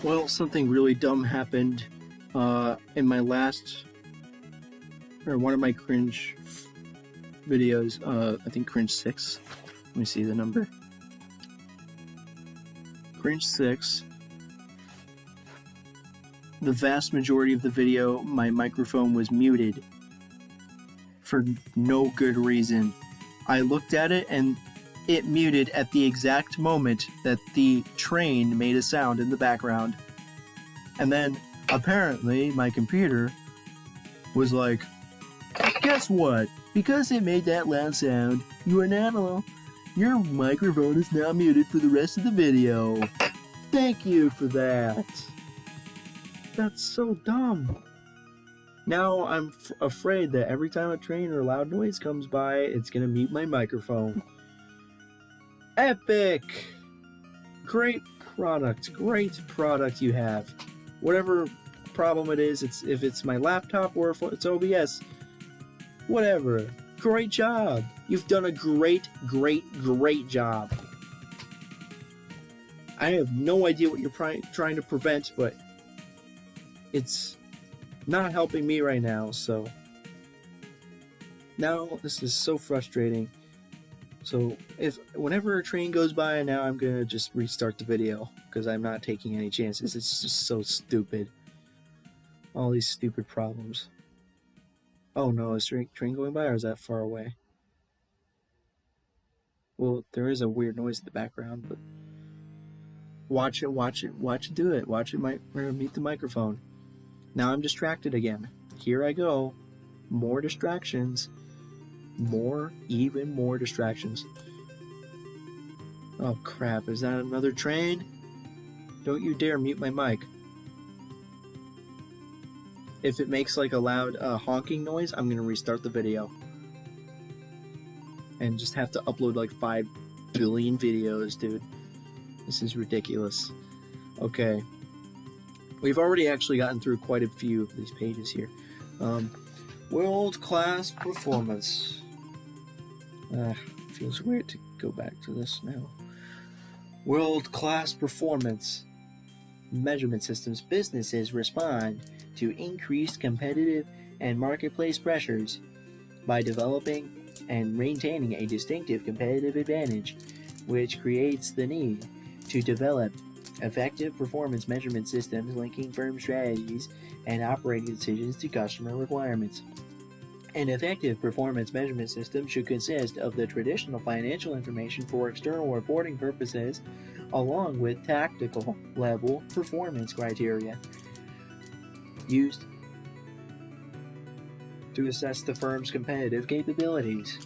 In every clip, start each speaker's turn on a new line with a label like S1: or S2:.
S1: Well, something really dumb happened in my last, or one of my cringe videos. I think cringe 6. Let me see the number. Cringe 6. The vast majority of the video, my microphone was muted for no good reason. I looked at it and it muted at the exact moment that the train made a sound in the background. And then, apparently, my computer was like, guess what? Because it made that loud sound, your microphone is now muted for the rest of the video. Thank you for that. That's so dumb. Now I'm afraid that every time a train or loud noise comes by, it's gonna mute my microphone. Epic! Great product you have. Whatever problem it is, if it's my laptop or if it's OBS, whatever. Great job. You've done a great job. I have no idea what you're trying to prevent, but it's not helping me right now, so now this is so frustrating. So whenever a train goes by now, I'm gonna just restart the video because I'm not taking any chances. It's just so stupid. All these stupid problems. Oh no, is a train going by or is that far away? Well, there is a weird noise in the background, but watch it do it. Watch it meet the microphone. Now I'm distracted again. Here I go. More distractions. Even more distractions. Oh crap, is that another train? Don't you dare mute my mic. If it makes like a loud honking noise, I'm gonna restart the video. And just have to upload like 5 billion videos, dude. This is ridiculous. Okay. We've already actually gotten through quite a few of these pages here. World-class performance. Feels weird to go back to this now. World-class performance. Measurement systems. Businesses respond to increased competitive and marketplace pressures by developing and maintaining a distinctive competitive advantage, which creates the need to develop effective performance measurement systems linking firm strategies and operating decisions to customer requirements. An effective performance measurement system should consist of the traditional financial information for external reporting purposes, along with tactical level performance criteria used to assess the firm's competitive capabilities.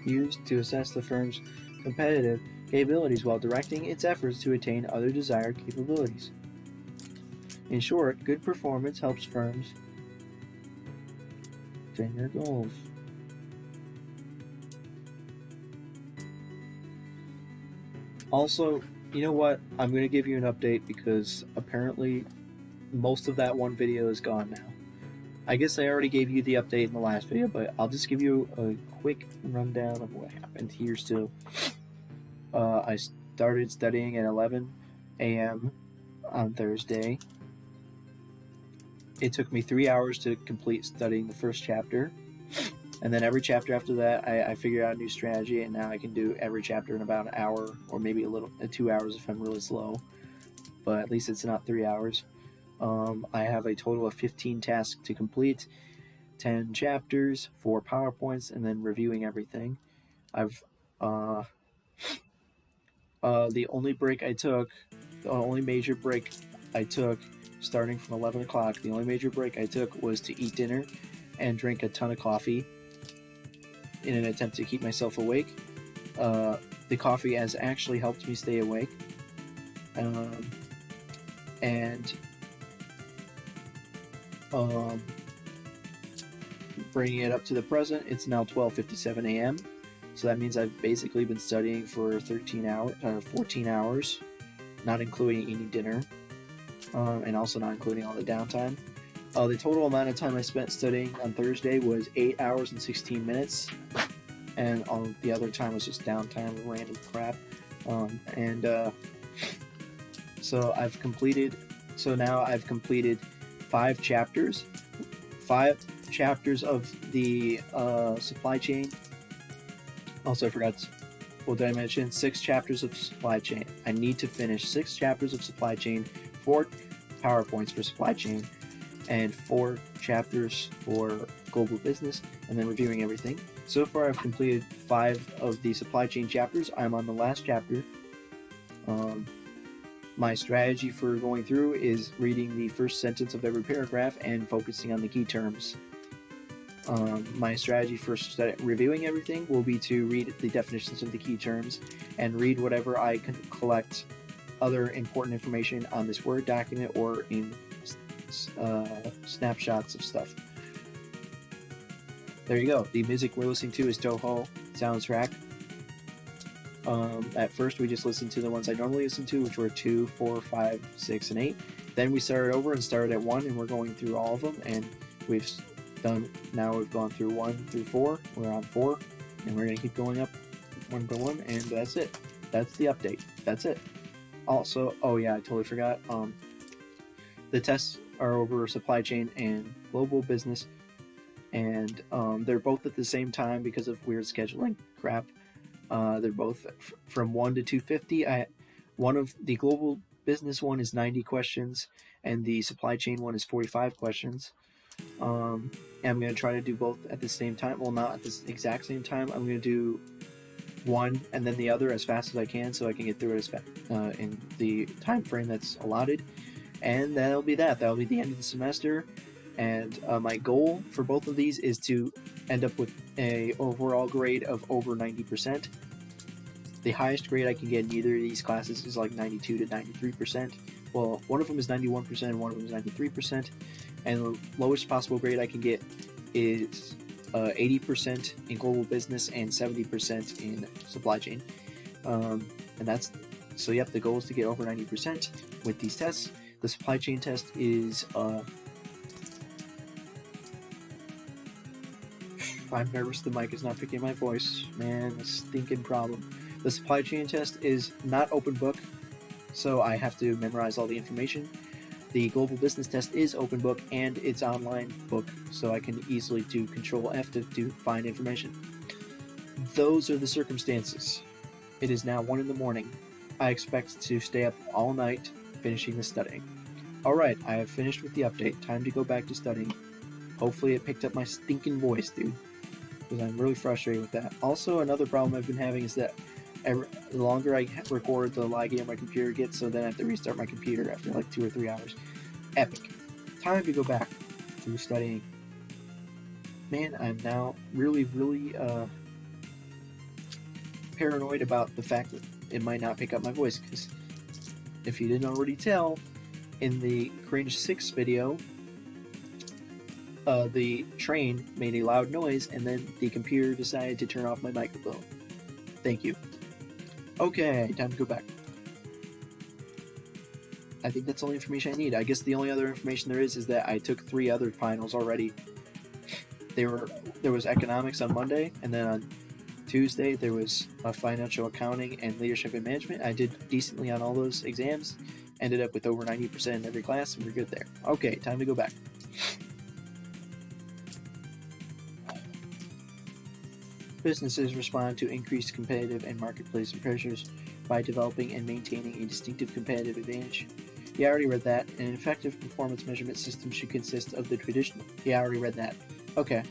S1: Used to assess the firm's competitive capabilities while directing its efforts to attain other desired capabilities. In short, good performance helps firms attain their goals. Also, you know what? I'm going to give you an update because apparently most of that one video is gone now. I guess I already gave you the update in the last video, but I'll just give you a quick rundown of what happened here still. I started studying at 11 a.m. on Thursday. It took me 3 hours to complete studying the first chapter. And then every chapter after that, I figured out a new strategy, and now I can do every chapter in about an hour, or maybe 2 hours if I'm really slow. But at least it's not 3 hours. I have a total of 15 tasks to complete, 10 chapters, 4 PowerPoints, and then reviewing everything. The only major break I took, starting from 11 o'clock, the only major break I took was to eat dinner and drink a ton of coffee in an attempt to keep myself awake. The coffee has actually helped me stay awake. Bringing it up to the present, it's now 12:57 a.m. So that means I've basically been studying for 14 hours, not including eating dinner, and also not including all the downtime. The total amount of time I spent studying on Thursday was 8 hours and 16 minutes, and all the other time was just downtime and random crap. So I've completed. So now I've completed 5 chapters, 5 chapters of the supply chain. Also, I forgot. Well, did I mention 6 chapters of supply chain? I need to finish 6 chapters of supply chain, 4 PowerPoints for supply chain, and 4 chapters for global business, and then reviewing everything. So far, I've completed 5 of the supply chain chapters. I'm on the last chapter. My strategy for going through is reading the first sentence of every paragraph and focusing on the key terms. My strategy for reviewing everything will be to read the definitions of the key terms and read whatever I can collect other important information on this Word document or in snapshots of stuff. There you go. The music we're listening to is Toho soundtrack. At first, we just listened to the ones I normally listen to, which were 2, 4, 5, 6, and 8. Then we started over and started at 1, and we're going through all of them. And we've gone through 1 through 4. We're on 4, and we're gonna keep going up 1 by 1, and that's it. That's the update. That's it. Also, oh yeah, I totally forgot. The tests are over supply chain and global business, and they're both at the same time because of weird scheduling crap. They're both from 1 to 250. One of the global business one is 90 questions, and the supply chain one is 45 questions. And I'm going to try to do both at the same time. Well, not at the exact same time. I'm going to do one and then the other as fast as I can, so I can get through it in the time frame that's allotted. And that'll be that. That'll be the end of the semester. And my goal for both of these is to end up with a overall grade of over 90%. The highest grade I can get in either of these classes is like 92 to 93%. Well, one of them is 91% and one of them is 93%. And the lowest possible grade I can get is 80% in global business and 70% in supply chain. And that's, so yep, the goal is to get over 90% with these tests. The supply chain test is, I'm nervous the mic is not picking my voice. Man, a stinking problem. The supply chain test is not open book, so I have to memorize all the information. The global business test is open book and it's online book, so I can easily do Control F to find information. Those are the circumstances. It is now 1 in the morning. I expect to stay up all night finishing the studying. Alright, I have finished with the update. Time to go back to studying. Hopefully it picked up my stinking voice, dude, because I'm really frustrated with that. Also, another problem I've been having is that the longer I record, the laggier my computer gets, so then I have to restart my computer after like 2 or 3 hours. Epic. Time to go back to studying. Man, I'm now really paranoid about the fact that it might not pick up my voice, because if you didn't already tell, in the Cringe 6 video, the train made a loud noise, and then the computer decided to turn off my microphone. Thank you. Okay, time to go back. I think that's all the information I need. I guess the only other information there is that I took 3 other finals already. There was economics on Monday, and then on Tuesday there was financial accounting and leadership and management. I did decently on all those exams. Ended up with over 90% in every class, and we're good there. Okay, time to go back. Businesses respond to increased competitive and marketplace pressures by developing and maintaining a distinctive competitive advantage. Yeah, I already read that. An effective performance measurement system should consist of the traditional... Yeah, I already read that. Okay.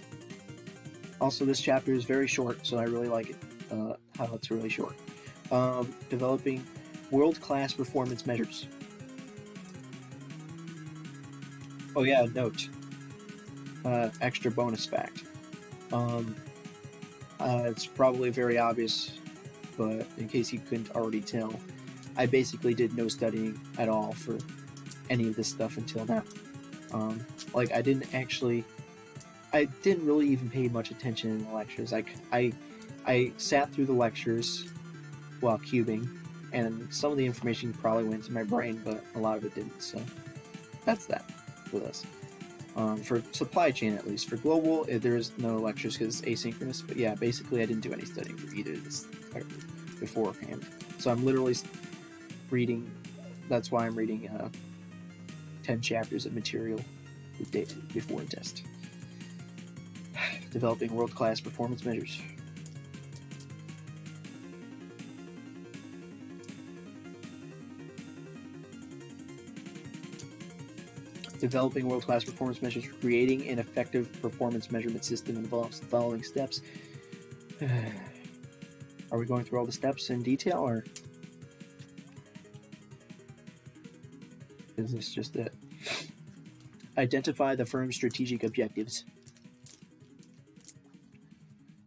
S1: Also, this chapter is very short, so I really like it, how it's really short. Developing world-class performance measures. Oh yeah, note. Extra bonus fact. It's probably very obvious, but in case you couldn't already tell, I basically did no studying at all for any of this stuff until now. Like, I didn't really even pay much attention in the lectures. I sat through the lectures while cubing, and some of the information probably went to my brain, but a lot of it didn't, so that's that for this. For supply chain, at least. For global, there is no lectures because it's asynchronous. But yeah, basically, I didn't do any studying for either of this beforehand. So I'm literally reading. That's why I'm reading 10 chapters of material before a test. Developing world-class performance measures. Developing world-class performance measures. Creating an effective performance measurement system involves the following steps. Are we going through all the steps in detail, or is this just it? Identify the firm's strategic objectives.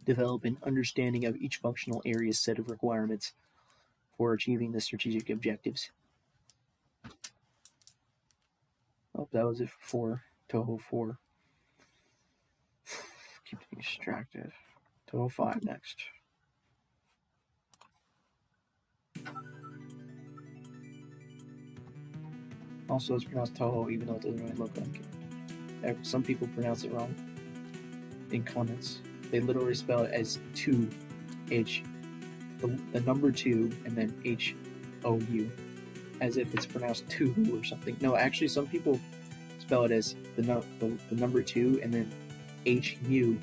S1: Develop an understanding of each functional area's set of requirements for achieving the strategic objectives. Oh, that was it for Toho 4. Keep getting distracted. Toho 5 next. Also, it's pronounced Toho, even though it doesn't really look like it. Some people pronounce it wrong in comments. They literally spell it as 2H, the number 2, and then HOU, as if it's pronounced two or something. No, actually, some people spell it as the number 2 and then HU.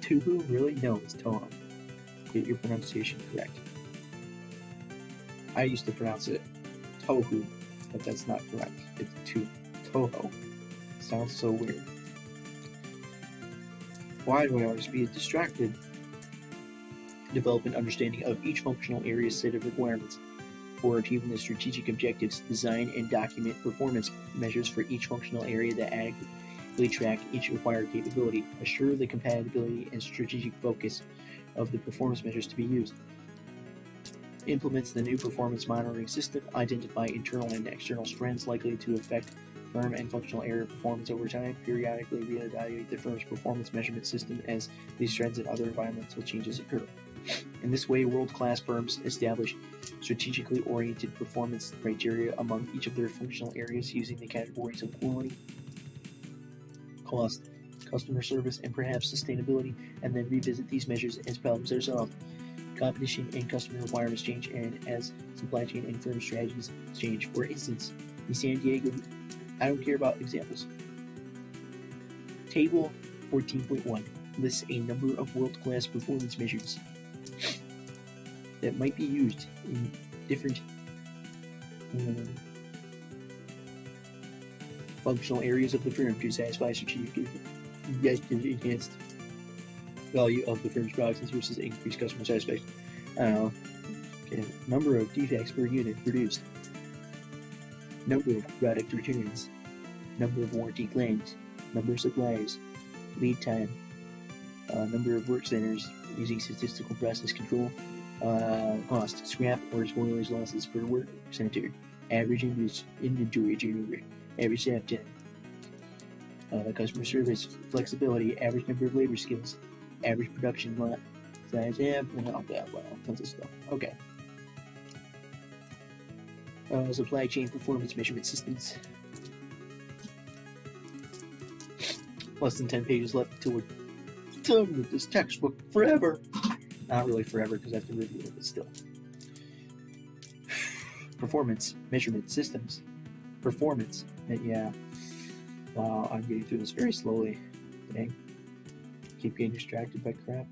S1: Tuhu? Really? No, it's Toho. Get your pronunciation correct. I used to pronounce it Tohu, but that's not correct. It's Toho. Sounds so weird. Why do I always be distracted? Develop an understanding of each functional area's set of requirements for achieving the strategic objectives. Design and document performance measures for each functional area that adequately track each required capability. Assure the compatibility and strategic focus of the performance measures to be used. Implements the new performance monitoring system. Identify internal and external trends likely to affect firm and functional area performance over time. Periodically reevaluate the firm's performance measurement system as these trends and other environmental changes occur. In this way, world-class firms establish strategically oriented performance criteria among each of their functional areas using the categories of quality, cost, customer service, and perhaps sustainability, and then revisit these measures as problems are solved. Competition and customer requirements change, and as supply chain and firm strategies change. For instance, in San Diego, I don't care about examples. Table 14.1 lists a number of world-class performance measures that might be used in different functional areas of the firm to satisfy strategic enhanced value of the firm's products and services, increase customer satisfaction. Okay. Number of defects per unit produced, number of product returns, number of warranty claims, number of suppliers, lead time, number of work centers using statistical process control, cost, scrap or spoilers losses per work center, average inventory turnover, average staff time, customer service, flexibility, average number of labor skills, average production lot size, tons of stuff. Okay. Supply chain performance measurement systems. Less than 10 pages left until we're done with this textbook forever. Not really forever because I have to review it, but still. Performance measurement systems. Performance. Yeah. Wow, I'm getting through this very slowly. Dang. Keep getting distracted by crap.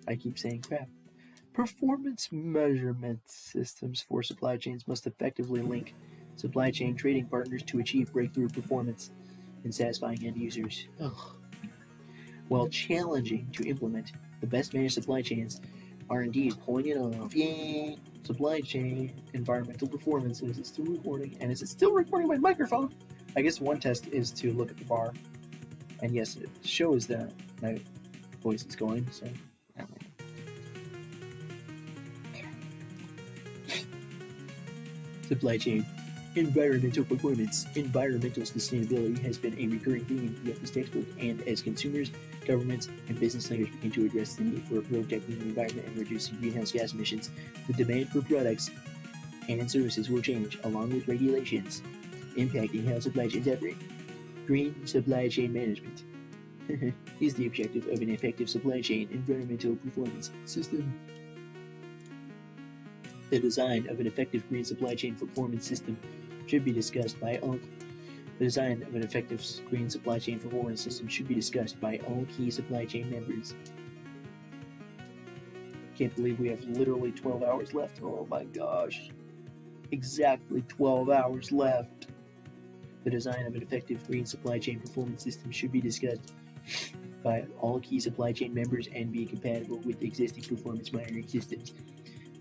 S1: I keep saying crap. Performance measurement systems for supply chains must effectively link supply chain trading partners to achieve breakthrough performance in satisfying end users. While challenging to implement, the best managed supply chains are indeed pulling it off. Yay! Supply chain environmental performance. Is it still recording? And is it still recording my microphone? I guess one test is to look at the bar. And yes, it shows that my voice is going, so supply chain environmental performance. Environmental sustainability has been a recurring theme throughout this textbook, and as consumers, governments, and business leaders begin to address the need for protecting the environment and reducing greenhouse gas emissions, the demand for products and services will change, along with regulations impacting how supply chains operate. Green supply chain management is the objective of an effective supply chain environmental performance system. The design of an effective green supply chain performance system should be discussed by all. The design of an effective green supply chain performance system should be discussed by all key supply chain members. Can't believe we have literally 12 hours left. Oh my gosh. Exactly 12 hours left. The design of an effective green supply chain performance system should be discussed by all key supply chain members and be compatible with existing performance monitoring systems.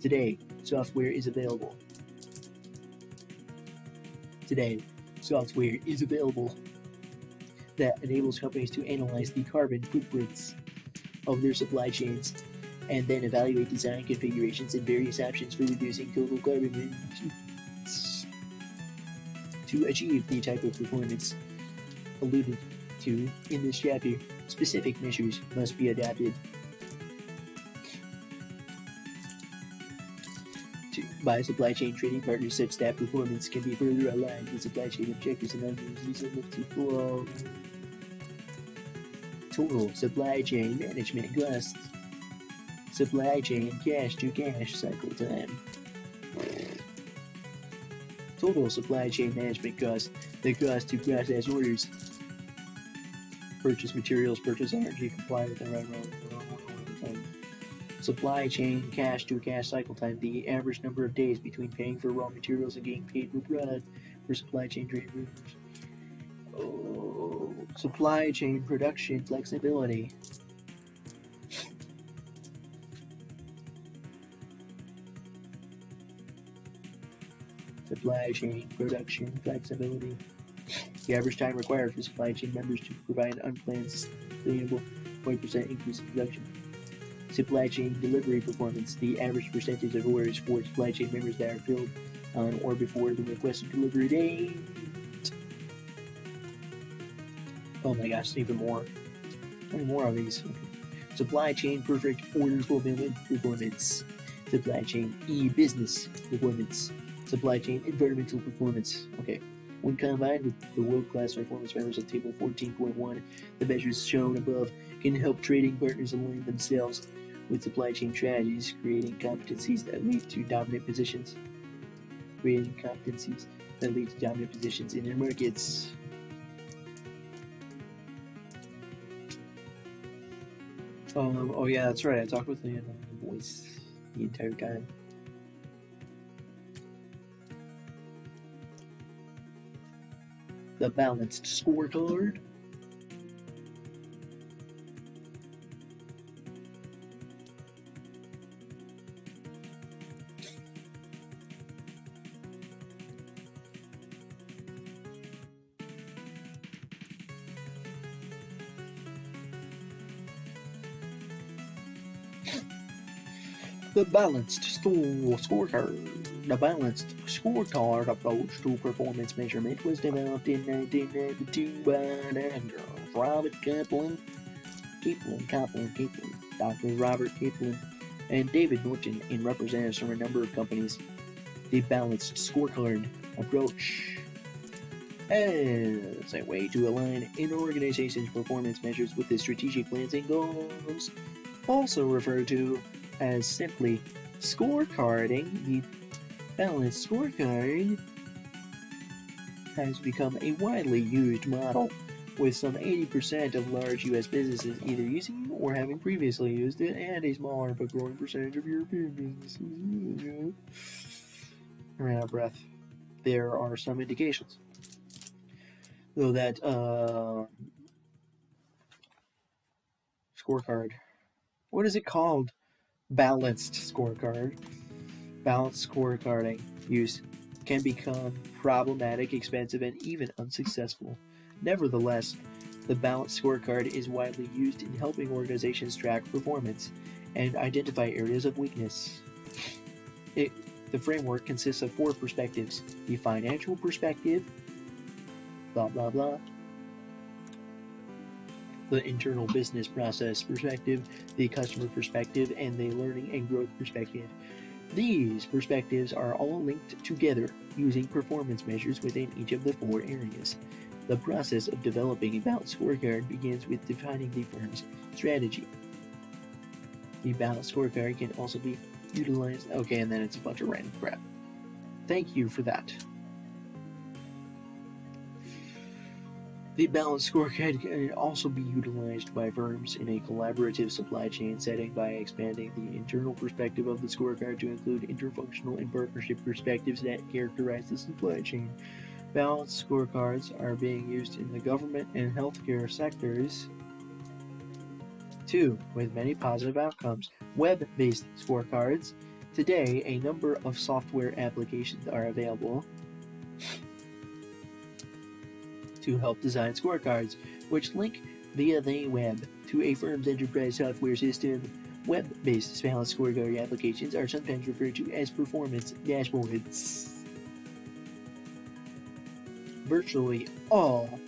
S1: Today, software is available. That enables companies to analyze the carbon footprints of their supply chains and then evaluate design configurations and various options for reducing total carbon emissions. To achieve the type of performance alluded to in this chapter, specific measures must be adopted by supply chain trading partners such that performance can be further aligned with supply chain objectives and others. Total supply chain management costs. Supply chain cash to cash cycle time. Total supply chain management costs. The cost to process orders, purchase materials, purchase energy, comply with the supply chain cash to cash cycle time, the average number of days between paying for raw materials and getting paid for product for supply chain trading. Supply chain production flexibility. Supply chain production flexibility. The average time required for supply chain members to provide unplanned, sustainable 20% increase in production. Supply chain delivery performance. The average percentage of orders for supply chain members that are filled on or before the requested delivery date. Oh my gosh, even more. How many more of these? Supply chain perfect order fulfillment performance. Supply chain e-business performance. Supply chain environmental performance. Okay. When combined with the world-class performance measures of Table 14.1, the measures shown above can help trading partners align themselves with supply chain strategies, creating competencies that lead to dominant positions. In their markets. Oh yeah, that's right. I talked with the voice the entire time. The balanced scorecard. The balanced scorecard. The balanced scorecard approach to performance measurement was developed in 1992 by Robert Kaplan, Dr. Robert Kaplan, and David Norton, and representatives from a number of companies. The balanced scorecard approach as a way to align an organization's performance measures with the strategic plans and goals, also referred to as simply scorecarding. The balanced scorecard has become a widely used model, with some 80% of large U.S. businesses either using or having previously used it, and a smaller but growing percentage of European businesses. I ran out of breath. There are some indications, though, that scorecard. What is it called? Balanced scorecard. Balanced scorecarding use can become problematic, expensive, and even unsuccessful. Nevertheless, the balanced scorecard is widely used in helping organizations track performance and identify areas of weakness. The framework consists of 4 perspectives: the financial perspective, blah blah blah, the internal business process perspective, the customer perspective, and the learning and growth perspective. These perspectives are all linked together using performance measures within each of the 4 areas. The process of developing a balanced scorecard begins with defining the firm's strategy. The balanced scorecard can also be utilized. Okay, and then it's a bunch of random crap. Thank you for that. The balanced scorecard can also be utilized by firms in a collaborative supply chain setting by expanding the internal perspective of the scorecard to include interfunctional and partnership perspectives that characterize the supply chain. Balanced scorecards are being used in the government and healthcare sectors too, with many positive outcomes. Web-based scorecards. Today, a number of software applications are available to help design scorecards, which link via the web to a firm's enterprise software system. Web-based balanced scorecard applications are sometimes referred to as performance dashboards. Virtually all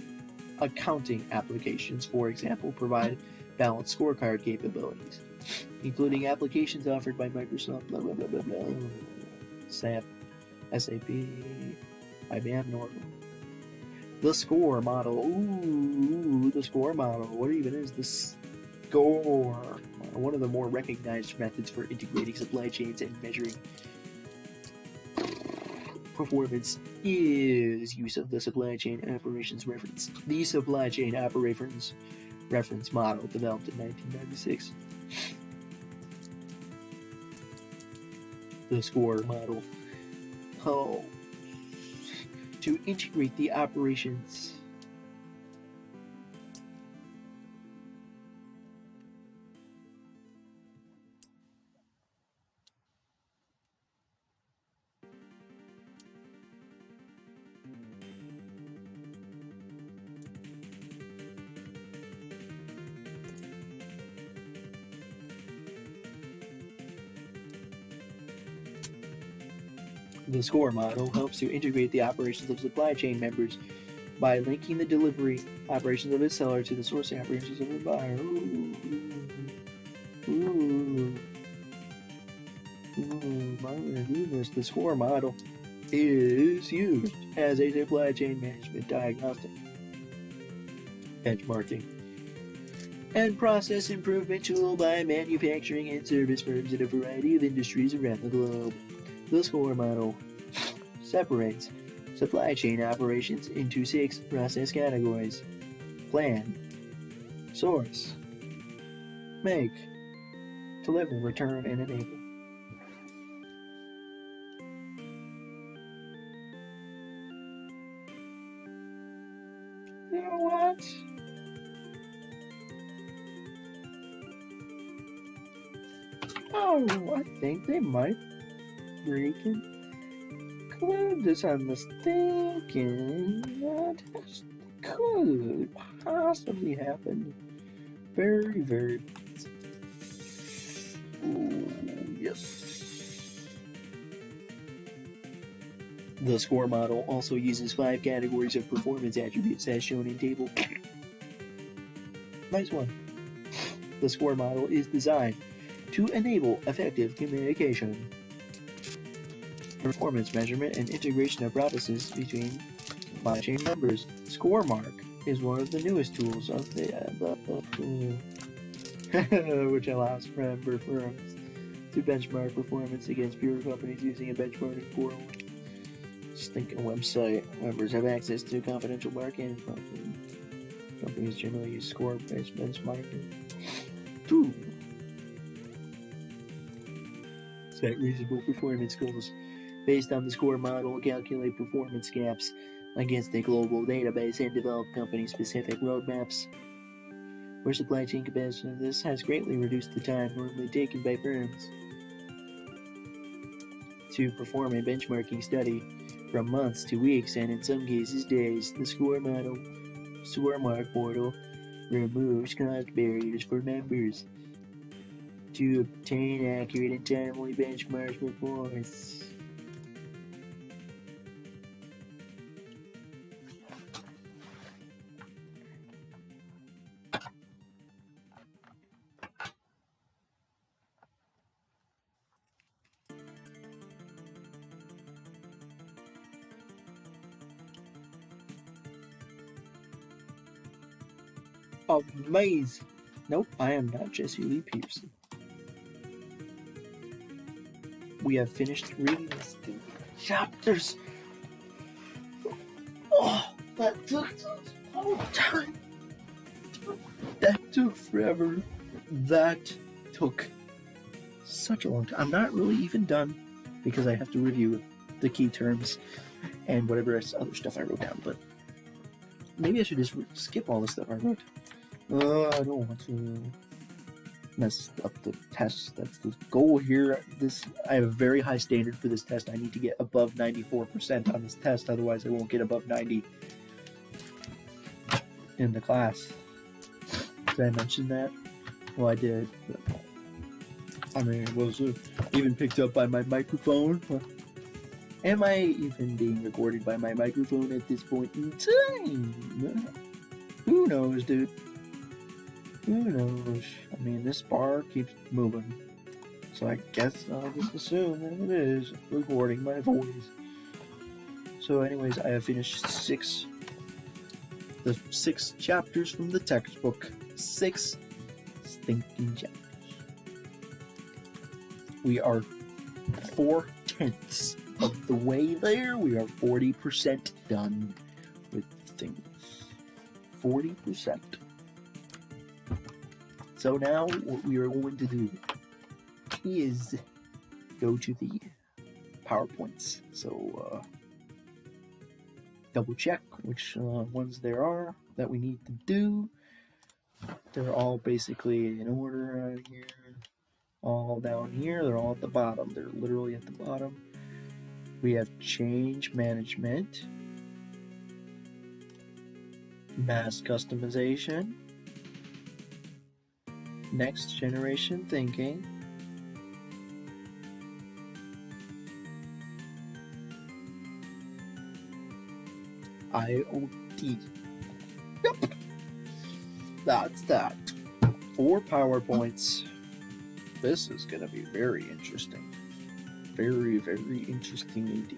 S1: accounting applications, for example, provide balanced scorecard capabilities, including applications offered by Microsoft, blah, blah, blah, blah, blah, SAP, IBM, and Oracle. The score model. Ooh, the score model. What even is the score? One of the more recognized methods for integrating supply chains and measuring performance is use of the supply chain operations reference. The supply chain operations reference model developed in 1996. The score model. To integrate the operations. The score model helps to integrate the operations of supply chain members by linking the delivery operations of a seller to the sourcing operations of a buyer. My goodness, the score model is used as a supply chain management diagnostic, benchmarking, and process improvement tool by manufacturing and service firms in a variety of industries around the globe. The score model separates supply chain operations into 6 process categories: plan, source, make, deliver, return, and enable. You know what? Oh, I think they might include this. I'm mistaken. That could possibly happen. Very, very. Ooh, yes. The score model also uses 5 categories of performance attributes as shown in table. Nice one. The score model is designed to enable effective communication, performance measurement, and integration of processes between supply chain members. ScoreMark is one of the newest tools of the which allows member firms to benchmark performance against peer companies using a benchmarking portal. Just think a website. Members have access to confidential market information. Companies generally use score-based benchmarking. 2. Set reasonable performance goals. Based on the score model, calculate performance gaps against a global database and develop company-specific roadmaps. Where supply chain capacity, this has greatly reduced the time normally taken by firms to perform a benchmarking study from months to weeks and in some cases days. The ScoreMark portal removes cost barriers for members to obtain accurate and timely benchmark performance. Amazing. Nope, I am not Jesse Lee Peterson. We have finished reading these 2 chapters. Oh, that took a long time. That took forever. That took such a long time. I'm not really even done because I have to review the key terms and whatever other stuff I wrote down, but maybe I should just skip all the stuff I wrote. I don't want to mess up the test. That's the goal here. I have a very high standard for this test. I need to get above 94% on this test, otherwise I won't get above 90 in the class. Did I mention that? Well, I did. I mean, was it even picked up by my microphone? Am I even being recorded by my microphone at this point in time? Who knows, dude? Who knows? I mean, this bar keeps moving. So I guess I'll just assume that it is recording my voice. So anyways, I have finished the 6 chapters from the textbook. 6 stinking chapters. We are 4/10 of the way there. We are 40% done with things. 40%. So now what we are going to do is go to the PowerPoints. So double check which ones there are that we need to do. They're all basically in order out here. All down here. They're all at the bottom. They're literally at the bottom. We have change management, mass customization, next generation thinking, IoT. Yep. That's that. 4 PowerPoints. This is going to be very interesting. Very, very interesting indeed.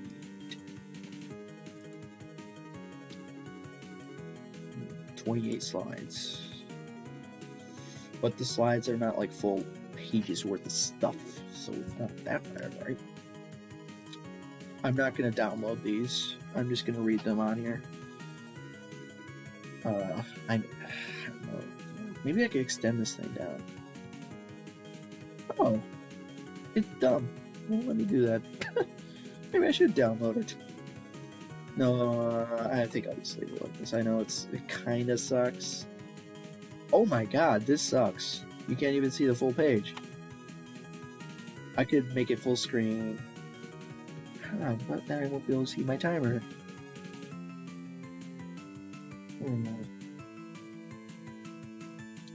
S1: 28 slides. But the slides are not like full pages worth of stuff, so it's not that bad, right? I'm not going to download these. I'm just going to read them on here. I don't know. Maybe I could extend this thing down. Oh, it's dumb. Well, let me do that. Maybe I should download it. No, I think I'll just leave it like this. I know it kind of sucks. Oh my god, this sucks. You can't even see the full page. I could make it full screen. But then I won't be able to see my timer.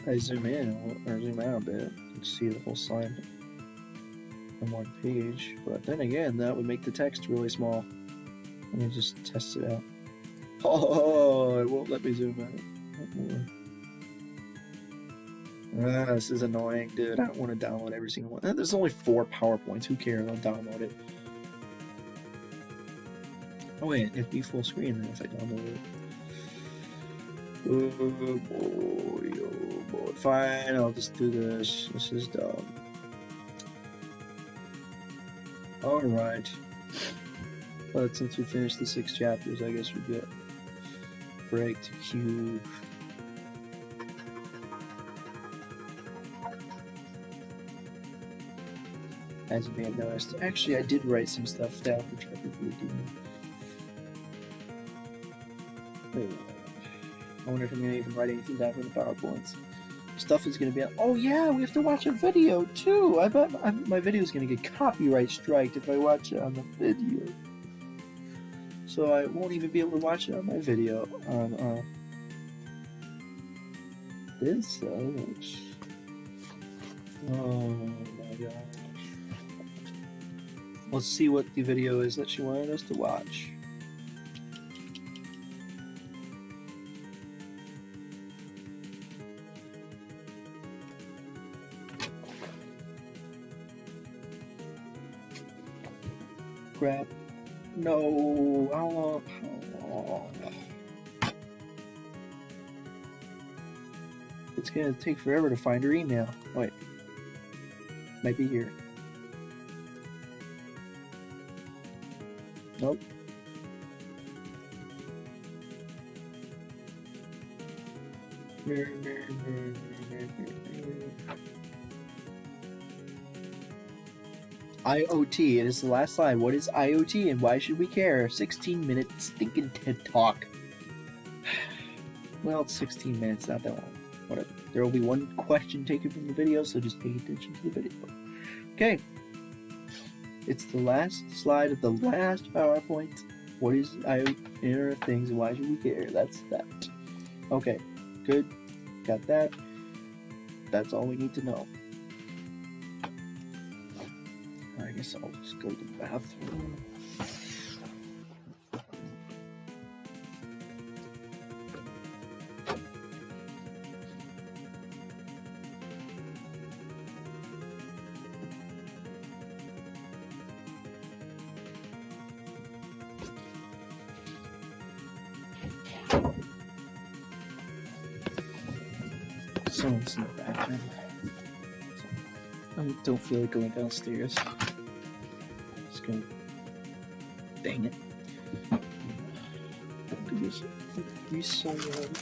S1: If I zoom in or zoom out a bit, you can see the whole slide on one page. But then again, that would make the text really small. Let me just test it out. Oh, it won't let me zoom out. This is annoying, dude. I don't want to download every single one. There's only 4 PowerPoints. Who cares? I'll download it. Oh wait, it'd be full screen then if I download it. Oh boy. Fine, I'll just do this. This is dumb. Alright. But since we finished the 6 chapters, I guess we get break to Q. As you may have noticed, actually I did write some stuff down for chapter 14. I wonder if I'm going to even write anything down for the PowerPoints. Stuff is going to be like, oh yeah, we have to watch a video too. I bet my video is going to get copyright striked if I watch it on the video. So I won't even be able to watch it on my video on this. Oh my gosh. Let's see what the video is that she wanted us to watch. Crap. No. How long? It's gonna take forever to find her email. Wait. Might be here. Nope. IoT. It is the last slide. What is IoT and why should we care? 16-minute stinking TED Talk. Well, it's 16 minutes, not that long. Whatever. There will be one question taken from the video, so just pay attention to the video. Okay. It's the last slide of the last PowerPoint. What is Internet of Things and why should we care? That's that. Okay. Good. Got that. That's all we need to know. I guess I'll just go to the bathroom. Someone's in the bathroom. I don't feel like going downstairs. Just gonna. Dang it. Thank you so much.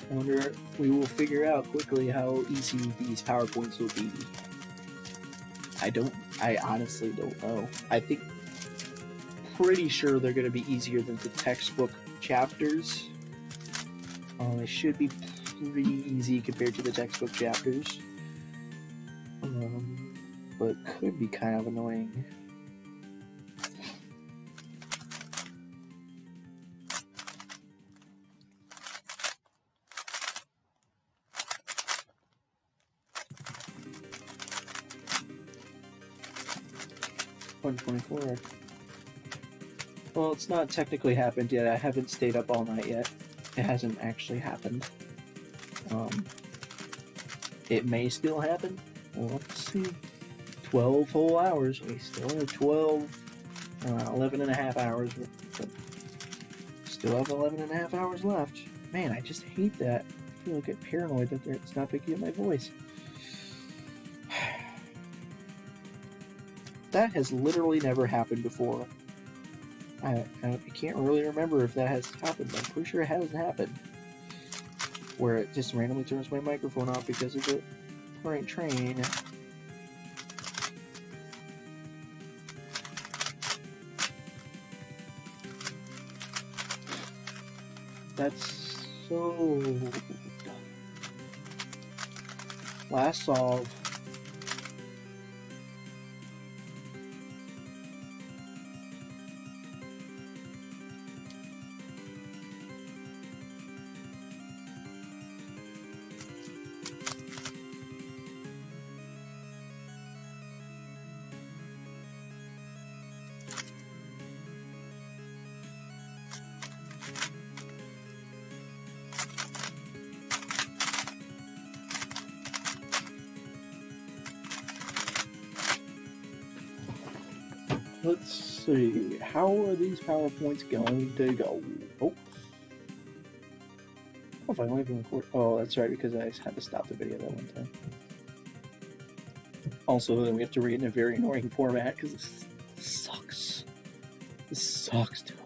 S1: I wonder, we will figure out quickly how easy these PowerPoints will be. I honestly don't know. I think, pretty sure they're gonna be easier than the textbook chapters. They should be pretty easy compared to the textbook chapters, but could be kind of annoying. $124. Well, it's not technically happened yet. I haven't stayed up all night yet. It hasn't actually happened. It may still happen. Well, let's see. 12 whole hours. We still have 11 and a half hours. But still have 11 and a half hours left. Man, I just hate that. I feel like I get paranoid that it's not picking up my voice. That has literally never happened before. I can't really remember if that has happened. I'm pretty sure it hasn't happened. Where it just randomly turns my microphone off because of the current train. That's so dumb. Last solve. Let's see, how are these PowerPoints going to go? Oh, if I only been record. Oh, that's right, because I had to stop the video that one time. Also, then we have to read in a very annoying format because this sucks. This sucks, dude.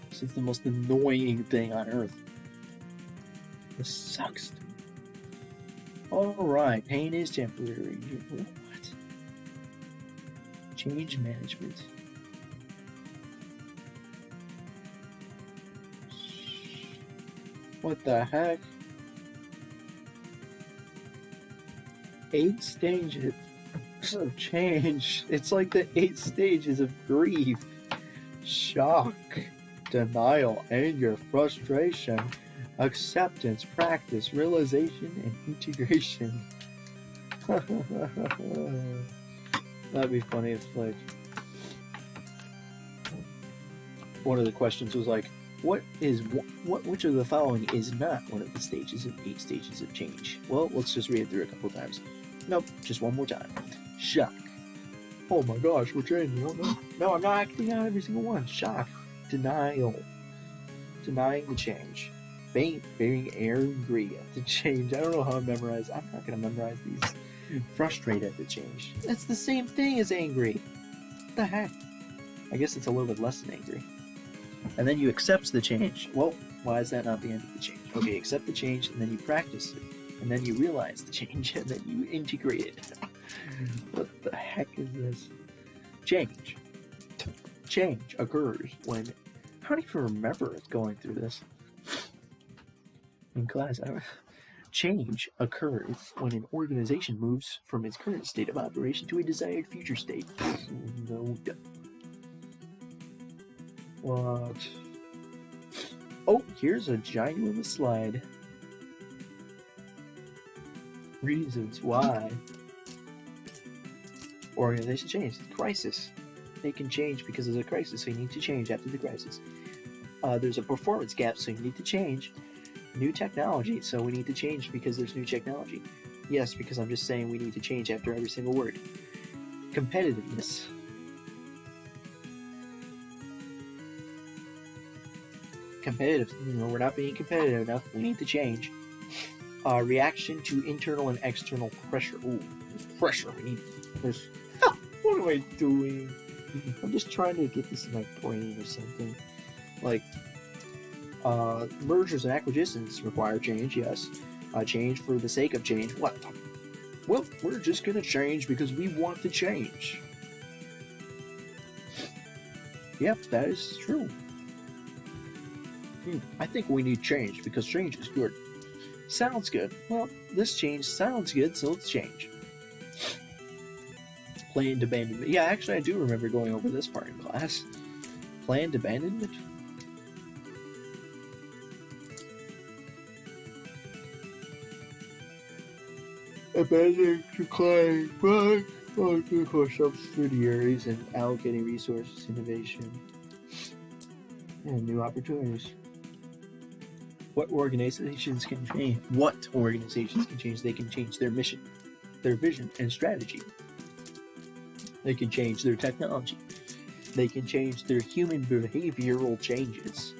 S1: This is the most annoying thing on earth. This sucks, dude. Alright, pain is temporary. What? Change management. What the heck? 8 stages of change. It's like the 8 stages of grief. Shock, denial, anger, frustration, acceptance, practice, realization, and integration. That'd be funny if, like, one of the questions was like, which of the following is not one of the stages of 8 stages of change? Well, let's just read it through a couple times. Nope, just one more time. Shock. Oh my gosh, we're changing. Oh, no. No, I'm not acting out every single one. Shock. Denial. Denying the change. being angry at the change. I don't know how to memorize. I'm not going to memorize these. Frustrated at the change. That's the same thing as angry. What the heck? I guess it's a little bit less than angry. And then you accept the change. Well, why is that not the end of the change? Okay, accept the change, and then you practice it. And then you realize the change, and then you integrate it. What the heck is this? Change. Change occurs when... I don't even remember going through this in class. Change occurs when an organization moves from its current state of operation to a desired future state. No. What? Oh, here's a ginormous slide. Reasons why organization change. Crisis. They can change because there's a crisis, so you need to change after the crisis. There's a performance gap, so you need to change. New technology, so we need to change because there's new technology. Yes, because I'm just saying we need to change after every single word. Competitiveness. Competitive. We're not being competitive enough. We need to change. Reaction to internal and external pressure. Ooh, there's pressure. What am I doing? I'm just trying to get this in my brain or something. Like, mergers and acquisitions require change, yes. Change for the sake of change. What? Well, we're just gonna change because we want to change. Yep, that is true. I think we need change because change is good. Sounds good. Well, this change sounds good, so let's change. Planned abandonment. Yeah, actually, I do remember going over this part in class. Planned abandonment? Abandoning to client for subsidiaries and allocating resources, innovation, and new opportunities. What organizations can change? They can change their mission, their vision, and strategy. They can change their technology. They can change their human behavioral changes.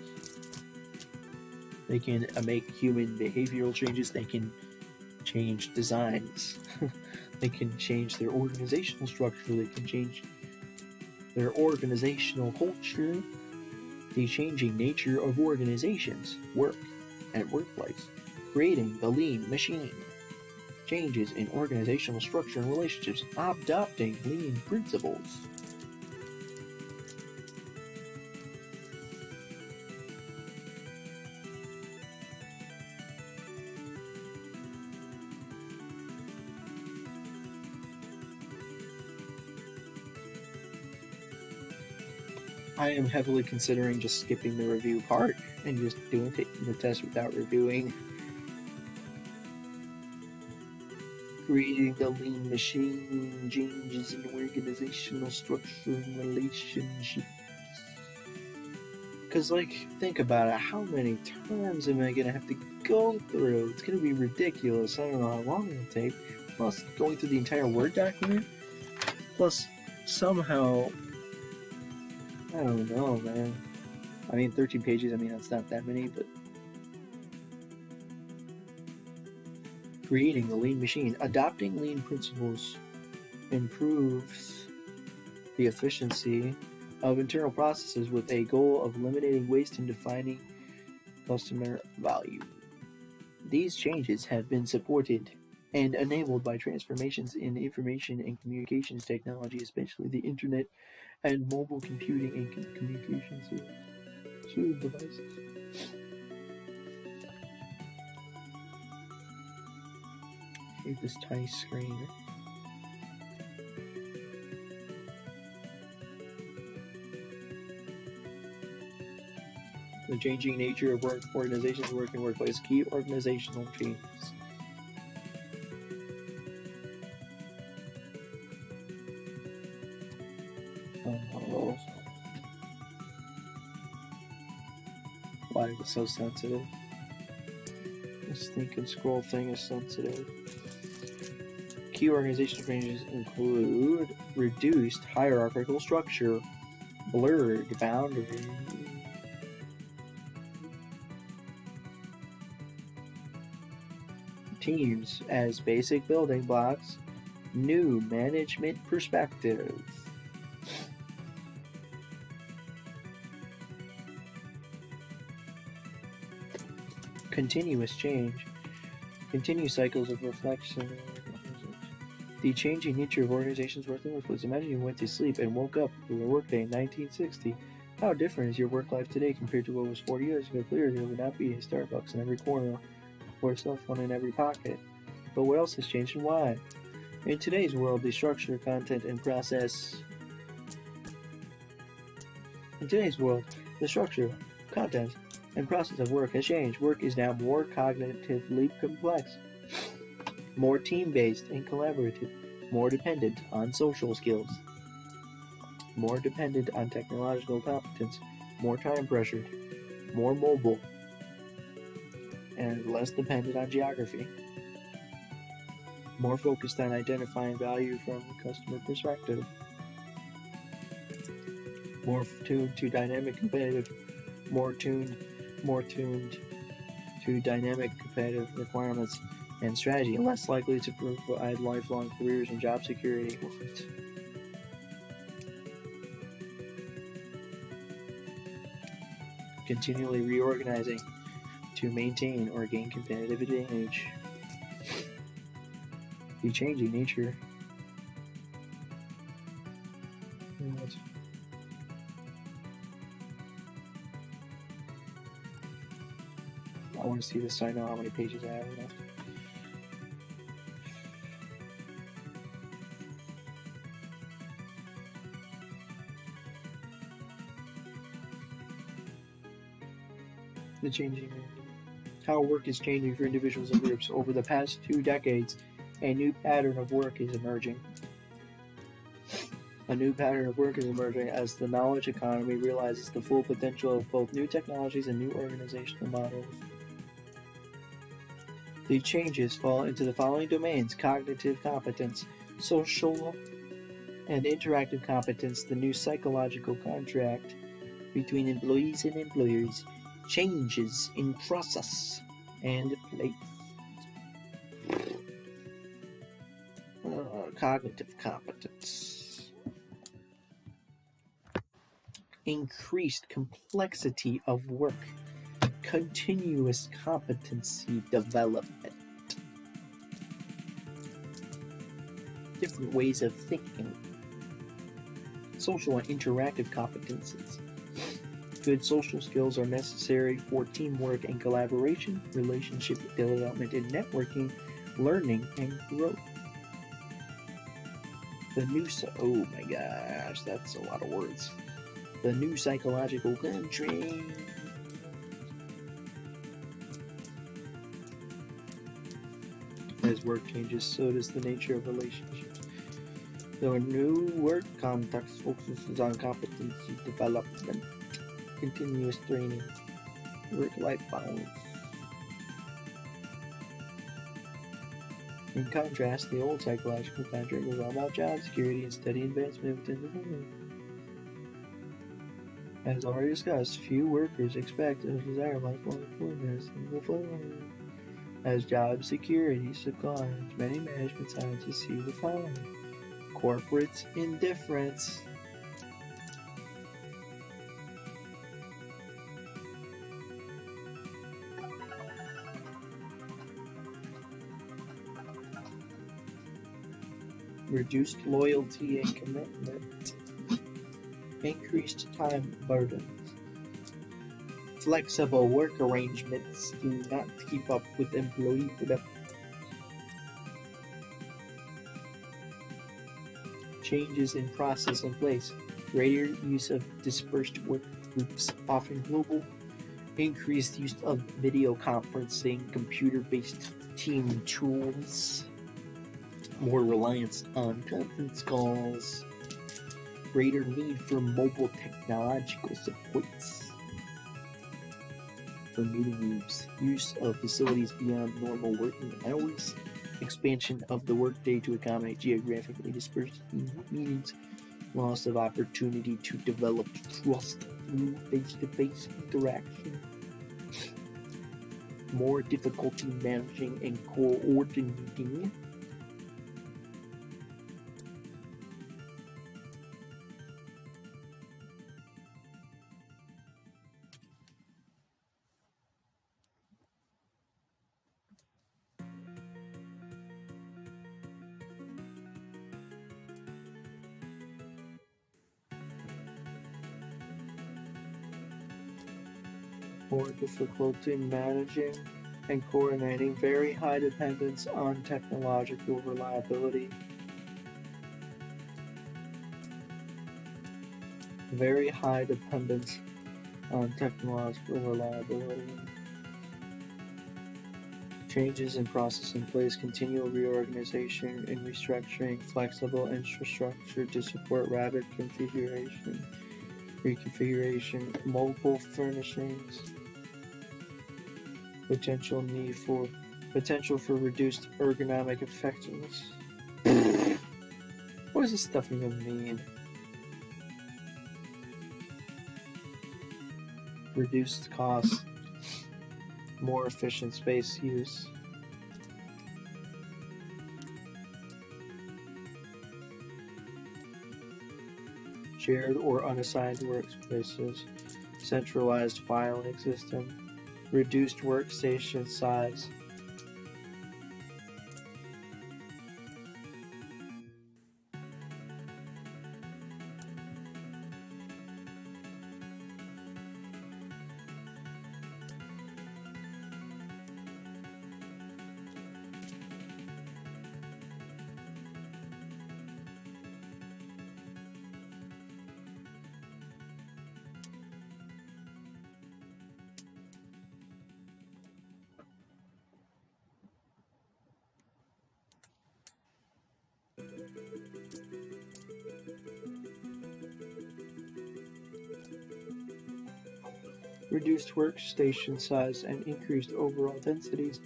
S1: They can make human behavioral changes. They can change designs. They can change their organizational structure. They can change their organizational culture. The changing nature of organizations, work, and workplace. Creating the lean machine. Changes in organizational structure and relationships. Adopting lean principles. I am heavily considering just skipping the review part and just taking the test without reviewing. Creating the lean machine, changes in organizational structure and relationships. Because, think about it, how many terms am I going to have to go through? It's going to be ridiculous. I don't know how long it'll take. Plus, going through the entire Word document. Plus, somehow... I don't know, man. 13 pages, that's not that many, but... Creating the lean machine. Adopting lean principles improves the efficiency of internal processes with a goal of eliminating waste and defining customer value. These changes have been supported and enabled by transformations in information and communications technology, especially the internet and mobile computing and communications devices. I hate this tiny screen. The changing nature of work, organizations, work, and workplace. Key organizational changes. Oh. Why is it so sensitive? This thinking scroll thing is sensitive. Key organizational changes include reduced hierarchical structure, blurred boundaries, teams as basic building blocks, new management perspective. Continuous change, continuous cycles of reflection. The changing nature of organizations' work and workflows. Imagine you went to sleep and woke up with a workday in 1960. How different is your work life today compared to what was 40 years ago? Clearly, there would not be a Starbucks in every corner or a cell phone in every pocket. But what else has changed and why? In today's world, the structure, content, and process. In today's world, the structure, content, and process of work has changed. Work is now more cognitively complex, more team-based and collaborative, more dependent on social skills, more dependent on technological competence, more time-pressured, more mobile, and less dependent on geography, more focused on identifying value from a customer perspective, more tuned to dynamic competitive, more tuned to dynamic competitive requirements and strategy, less likely to provide lifelong careers and job security. Continually reorganizing to maintain or gain competitive advantage. The changing nature. I want to see this so I know how many pages I have left. The changing. How work is changing for individuals and groups. Over the past 2 decades, a new pattern of work is emerging. A new pattern of work is emerging as the knowledge economy realizes the full potential of both new technologies and new organizational models. The changes fall into the following domains: cognitive competence, social and interactive competence, the new psychological contract between employees and employers, changes in process and place. Cognitive competence. Increased complexity of work. Continuous competency development. Different ways of thinking. Social and interactive competencies. Good social skills are necessary for teamwork and collaboration, relationship development and networking, learning and growth. The new, oh my gosh, that's a lot of words. The new psychological contract. As work changes, so does the nature of relationships. The new work context focuses on competency development, continuous training, work-life balance. In contrast, the old psychological contract was all about job security and steady advancement within the company. As already discussed, few workers expect or desire lifelong employment. As job security declines, many management scientists see the following: corporate indifference, reduced loyalty and commitment, increased time burdens, flexible work arrangements do not keep up with employee production, changes in process and place, greater use of dispersed work groups, often global, increased use of video conferencing, computer-based team tools, more reliance on conference calls, greater need for mobile technological supports for meeting rooms, use of facilities beyond normal working hours, expansion of the workday to accommodate geographically dispersed meetings, loss of opportunity to develop trust through face-to-face interaction. more difficulty managing and coordinating, and coordinating, very high dependence on technological reliability, very high dependence on technological reliability. Changes in process in place, continual reorganization and restructuring, flexible infrastructure to support rapid reconfiguration, mobile furnishings, potential for reduced ergonomic effectiveness. What does this stuff even mean? Reduced costs, more efficient space use. Shared or unassigned workspaces, centralized filing system, reduced workstation size. Reduced workstation size and increased overall densities,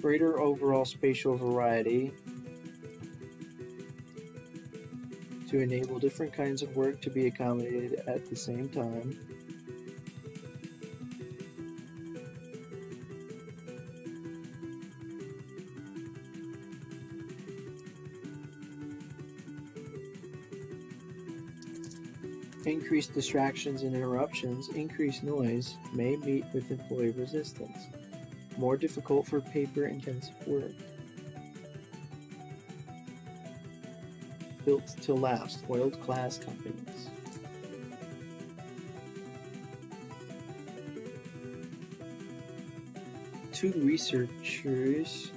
S1: greater overall spatial variety to enable different kinds of work to be accommodated at the same time. Increased distractions and interruptions, increased noise may meet with employee resistance. More difficult for paper-intensive work. Built to last, world-class companies. Two researchers,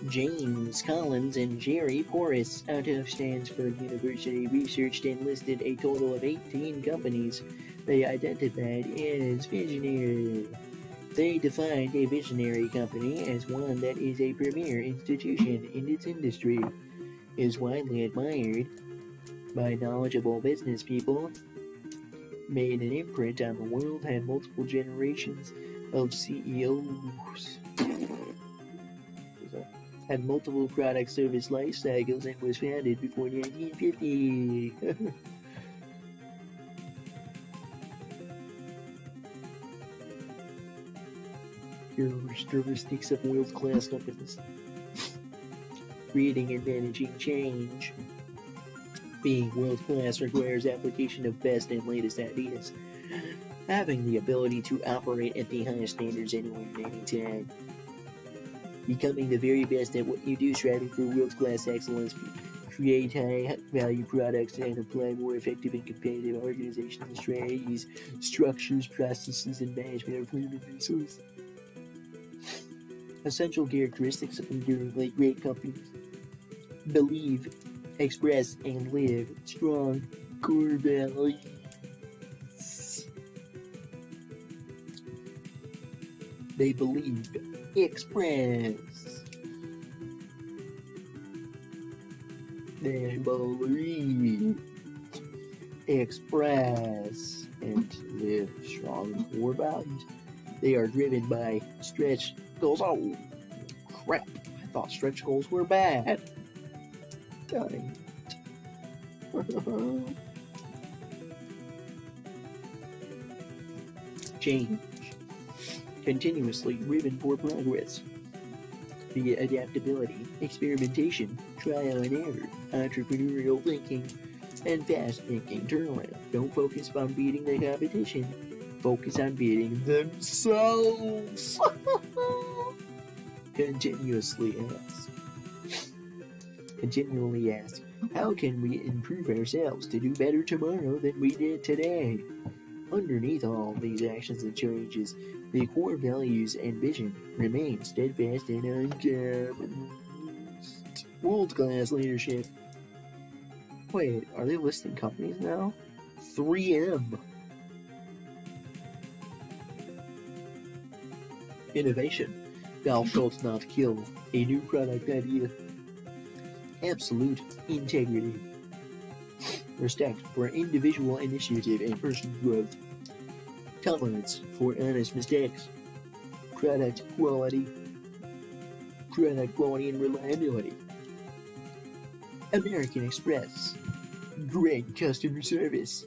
S1: James Collins and Jerry Porras, out of Stanford University, researched and listed a total of 18 companies they identified as visionary. They defined a visionary company as one that is a premier institution in its industry, is widely admired by knowledgeable business people, made an imprint on the world, had multiple generations of CEOs, had multiple product service life cycles, and was founded before 1950. Characteristics of world-class companies. Creating and managing change. Being world-class requires application of best and latest ideas. Having the ability to operate at the highest standards anywhere and anytime. Becoming the very best at what you do, striving for world-class excellence, create high-value products, and apply more effective and competitive organizational strategies, structures, processes, and management of human resources. Essential characteristics of enduring great companies. Believe, express, and live strong core values. They believe, express. They believe, express, and live strong core values. They are driven by stretch goals. Oh, crap. I thought stretch goals were bad. Dang it. Change. continuously driven for progress via adaptability, experimentation, trial and error, entrepreneurial thinking, and fast thinking turnaround. Don't focus on beating the competition, focus on beating themselves. Continually ask, how can we improve ourselves to do better tomorrow than we did today? Underneath all these actions and changes, the core values and vision remain steadfast and uncompromised. World-class leadership. Wait, are they listing companies now? 3M. Innovation. Thou shalt not kill. A new product idea. Absolute integrity. Respect for individual initiative and personal growth. Tolerance for honest mistakes. Product quality and reliability. American Express. Great customer service.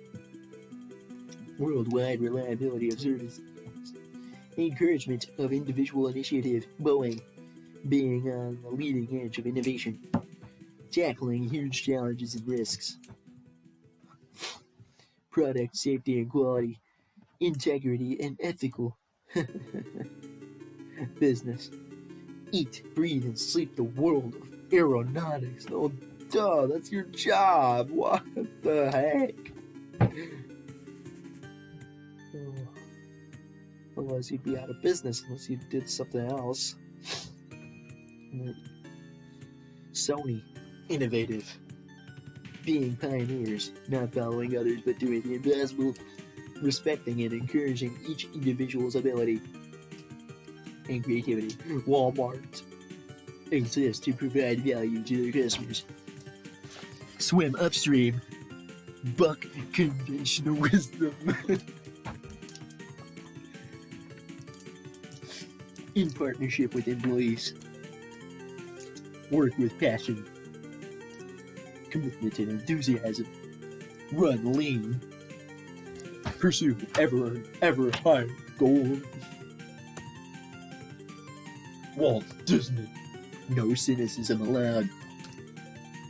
S1: Worldwide reliability of service. Encouragement of individual initiative. Boeing. Being on the leading edge of innovation. Tackling huge challenges and risks. Product safety and quality. Integrity and ethical business. Eat, breathe, and sleep the world of aeronautics. Oh, duh, that's your job. What the heck? Oh. Otherwise, you'd be out of business unless you did something else. Sony, innovative. Being pioneers, not following others but doing the impossible. Respecting and encouraging each individual's ability and creativity. Walmart exists to provide value to their customers. Swim upstream. Buck conventional wisdom. In partnership with employees. Work with passion. Commitment and enthusiasm. Run lean. Pursue ever higher goals. Walt Disney. No cynicism allowed.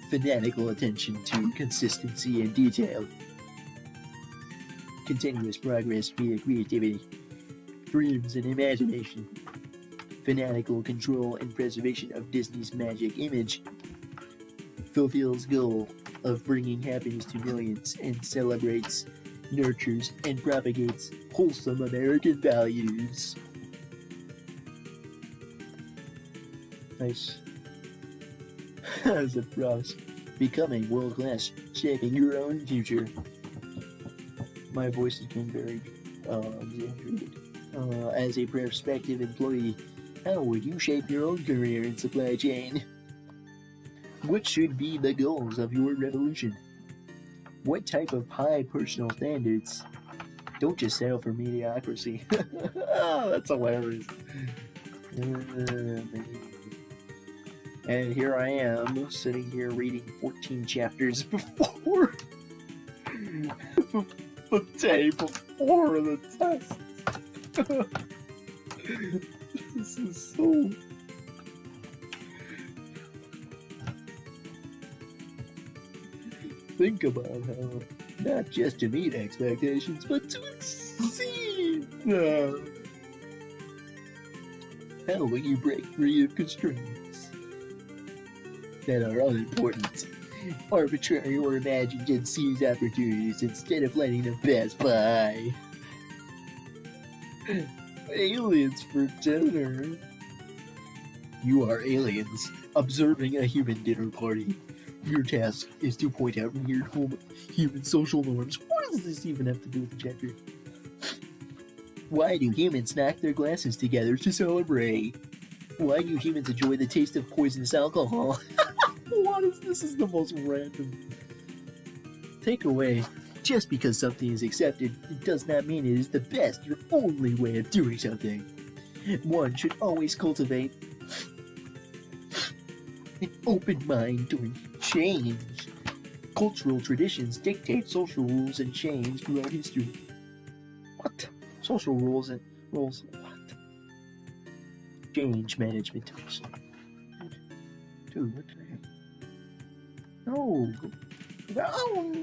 S1: Fanatical attention to consistency and detail. Continuous progress via creativity. Dreams and imagination. Fanatical control and preservation of Disney's magic image. Fulfills goal of bringing happiness to millions and celebrates, nurtures, and propagates wholesome American values. Nice. As a promise, becoming world class, shaping your own future. My voice has been very exaggerated. As a prospective employee, how would you shape your own career in supply chain? What should be the goals of your revolution? What type of high personal standards? Don't just settle for mediocrity. Oh, that's hilarious. And here I am, sitting here reading 14 chapters before the day before the test. This is so... Think about how, not just to meet expectations, but to exceed them. How will you break free of constraints that are unimportant, arbitrary or imagined, and seize opportunities instead of letting them pass by? Aliens for dinner. You are aliens observing a human dinner party. Your task is to point out weird human social norms. What does this even have to do with the chapter? Why do humans knock their glasses together to celebrate? Why do humans enjoy the taste of poisonous alcohol? What is this? Is the most random. Takeaway. Just because something is accepted, it does not mean it is the best or only way of doing something. One should always cultivate an open mind during change. Cultural traditions dictate social rules and change throughout history. What? Social rules and rules? What? change management tools. Dude, what the heck? No. No.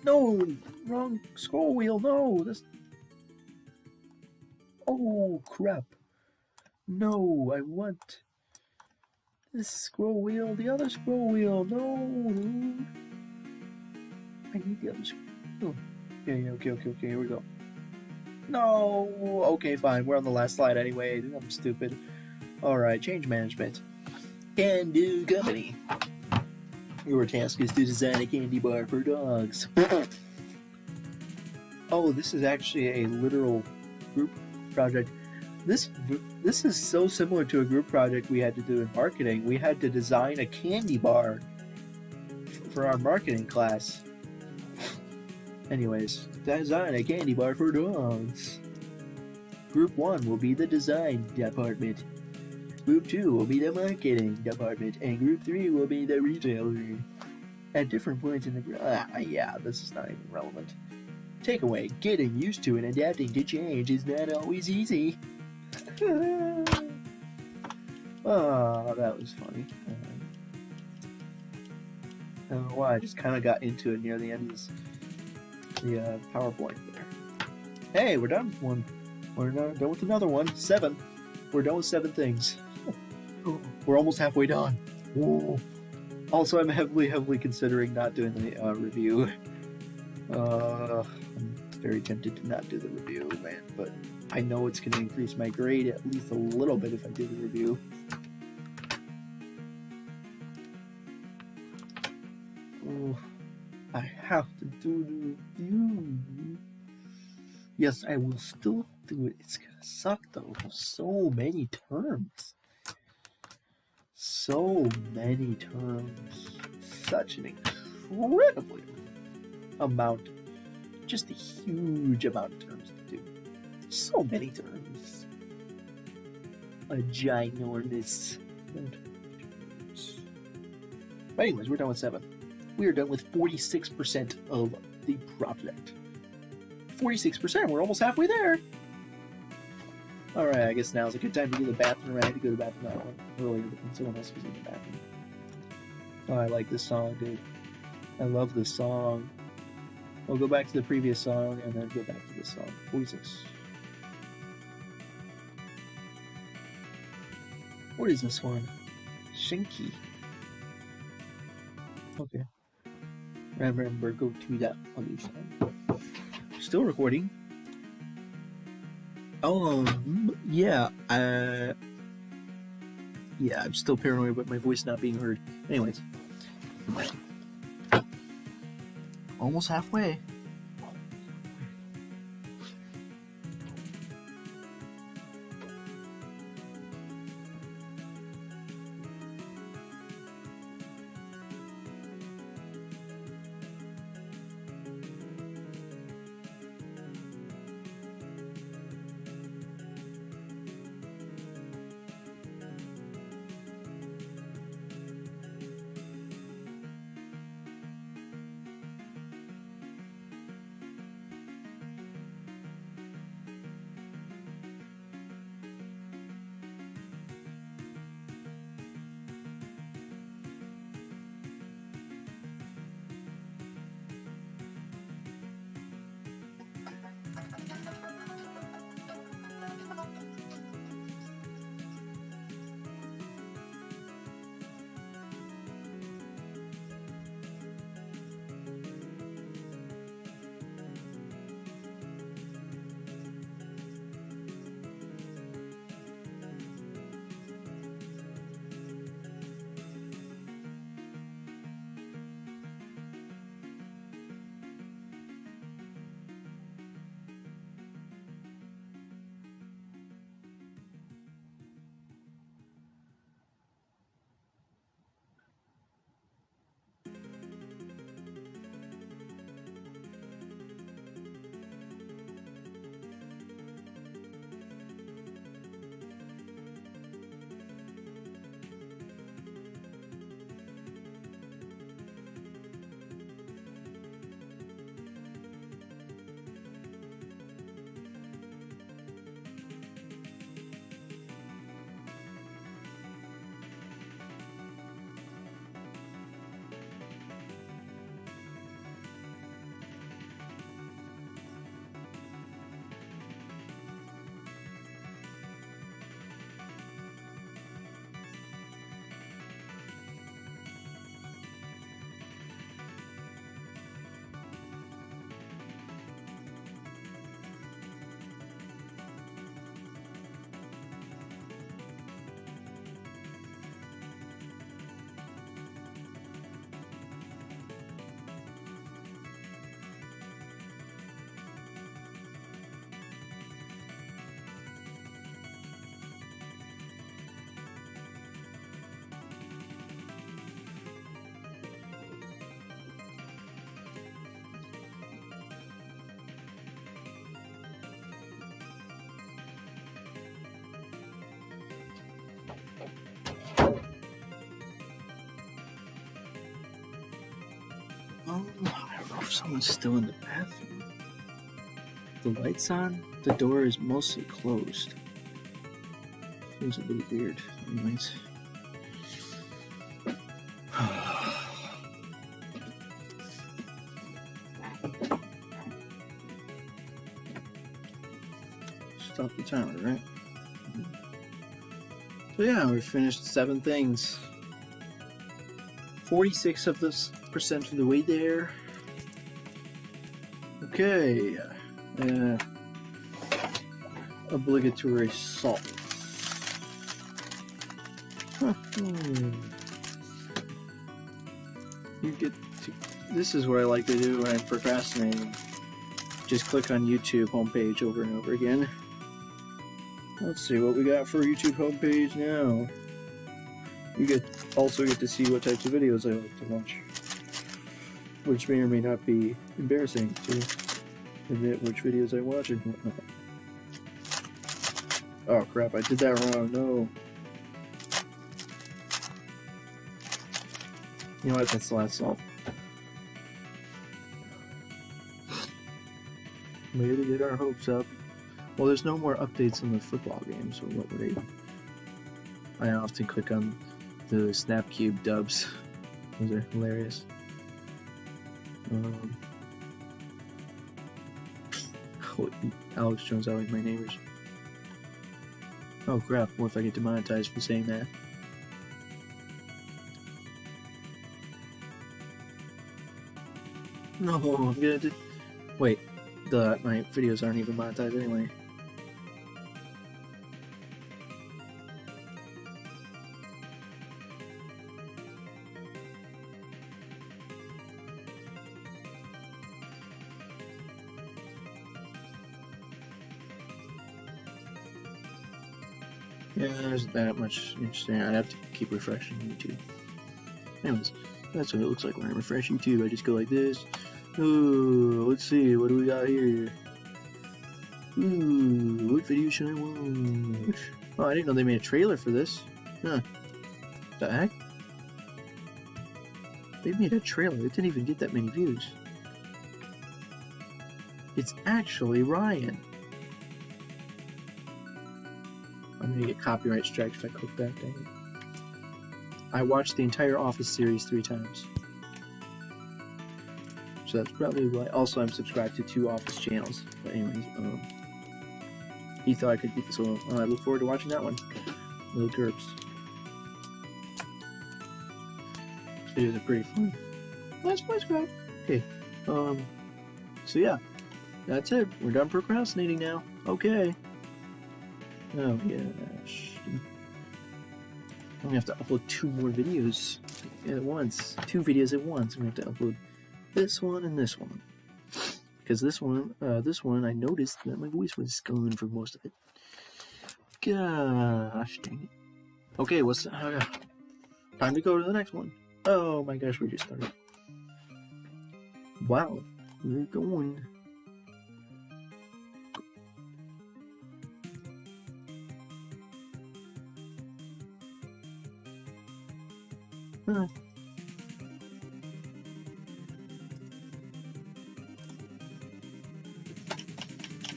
S1: No, wrong scroll wheel. No, this. Oh crap! No, I want this scroll wheel. The other scroll wheel. No, dude. I need the other scroll wheel. Okay. Here we go. No. Okay, fine. We're on the last slide anyway. I'm stupid. All right, change management. Can do company. Your task is to design a candy bar for dogs. Oh, this is actually a literal group project. This is so similar to a group project we had to do in marketing. We had to design a candy bar for our marketing class. Anyways, design a candy bar for dogs. Group 1 will be the design department. Group 2 will be the marketing department, and Group 3 will be the retailer. At different points in the yeah, this is not even relevant. Takeaway: getting used to and adapting to change is not always easy. Oh, that was funny. I don't know why, I just kind of got into it near the end of the PowerPoint there. Hey, we're done with one. We're done with another one. 7. We're done with 7 things. We're almost halfway done. Whoa. Also, I'm heavily considering not doing the review. I'm very tempted to not do the review, man, but I know it's going to increase my grade at least a little bit if I do the review. Oh, I have to do the review. Yes, I will still do it. It's going to suck, though. So many terms. So many terms. Such an incredibly amount. Just a huge amount of terms to do. So many terms. A ginormous amount of terms. But anyways, we're done with 7. We are done with 46% of the project. 46%, we're almost halfway there. Alright, I guess now's a good time to go to the bathroom. I had to go to the bathroom earlier, but then someone else was in the bathroom. Oh, I like this song, dude. I love this song. We'll go back to the previous song and then go back to this song. 46. What is this one? Shinky. Okay. Remember, go to that other song. Still recording. Yeah. Yeah, I'm still paranoid about my voice not being heard. Anyways. Almost halfway. I don't know if someone's still in the bathroom. The light's on. The door is mostly closed. Feels a little weird. Anyways. Stop the timer, right? So yeah, we finished 7 things. 46% of the way there. Okay. Obligatory salt. You get to, this is what I like to do when I'm procrastinating. Just click on YouTube homepage over and over again. Let's see what we got for YouTube homepage now. You also get to see what types of videos I like to watch, which may or may not be embarrassing to admit which videos I watch and whatnot. Oh crap, I did that wrong, no. You know what, that's the last salt. Way to get our hopes up. Well, there's no more updates on the football game, so what would I often click on the Snapcube dubs. Those are hilarious. Alex Jones, I like my neighbors. Oh crap, what if I get demonetized for saying that? No, I'm gonna do... Wait, my videos aren't even monetized anyway. Yeah, there's that much interesting. I'd have to keep refreshing YouTube. Anyways, that's what it looks like when I refresh YouTube. I just go like this. Ooh, let's see, what do we got here? Ooh, what video should I watch? Oh, I didn't know they made a trailer for this. Huh. The heck? They made a trailer. It didn't even get that many views. It's actually Ryan. I'm gonna get copyright strikes if I click that thing. I watched the entire Office series 3 times. So that's probably why. Also, I'm subscribed to 2 Office channels. But anyways, he thought I could beat this, so I look forward to watching that one. Little GURPS. These videos are pretty fun. Let's subscribe. Okay. So yeah, that's it. We're done procrastinating now. Okay. Oh gosh. I'm gonna have to upload 2 more videos at once. 2 videos at once. I'm gonna have to upload this one and this one. Because this one I noticed that my voice was gone for most of it. Gosh dang it. Okay, time to go to the next one. Oh my gosh, we just started. Wow, we're going.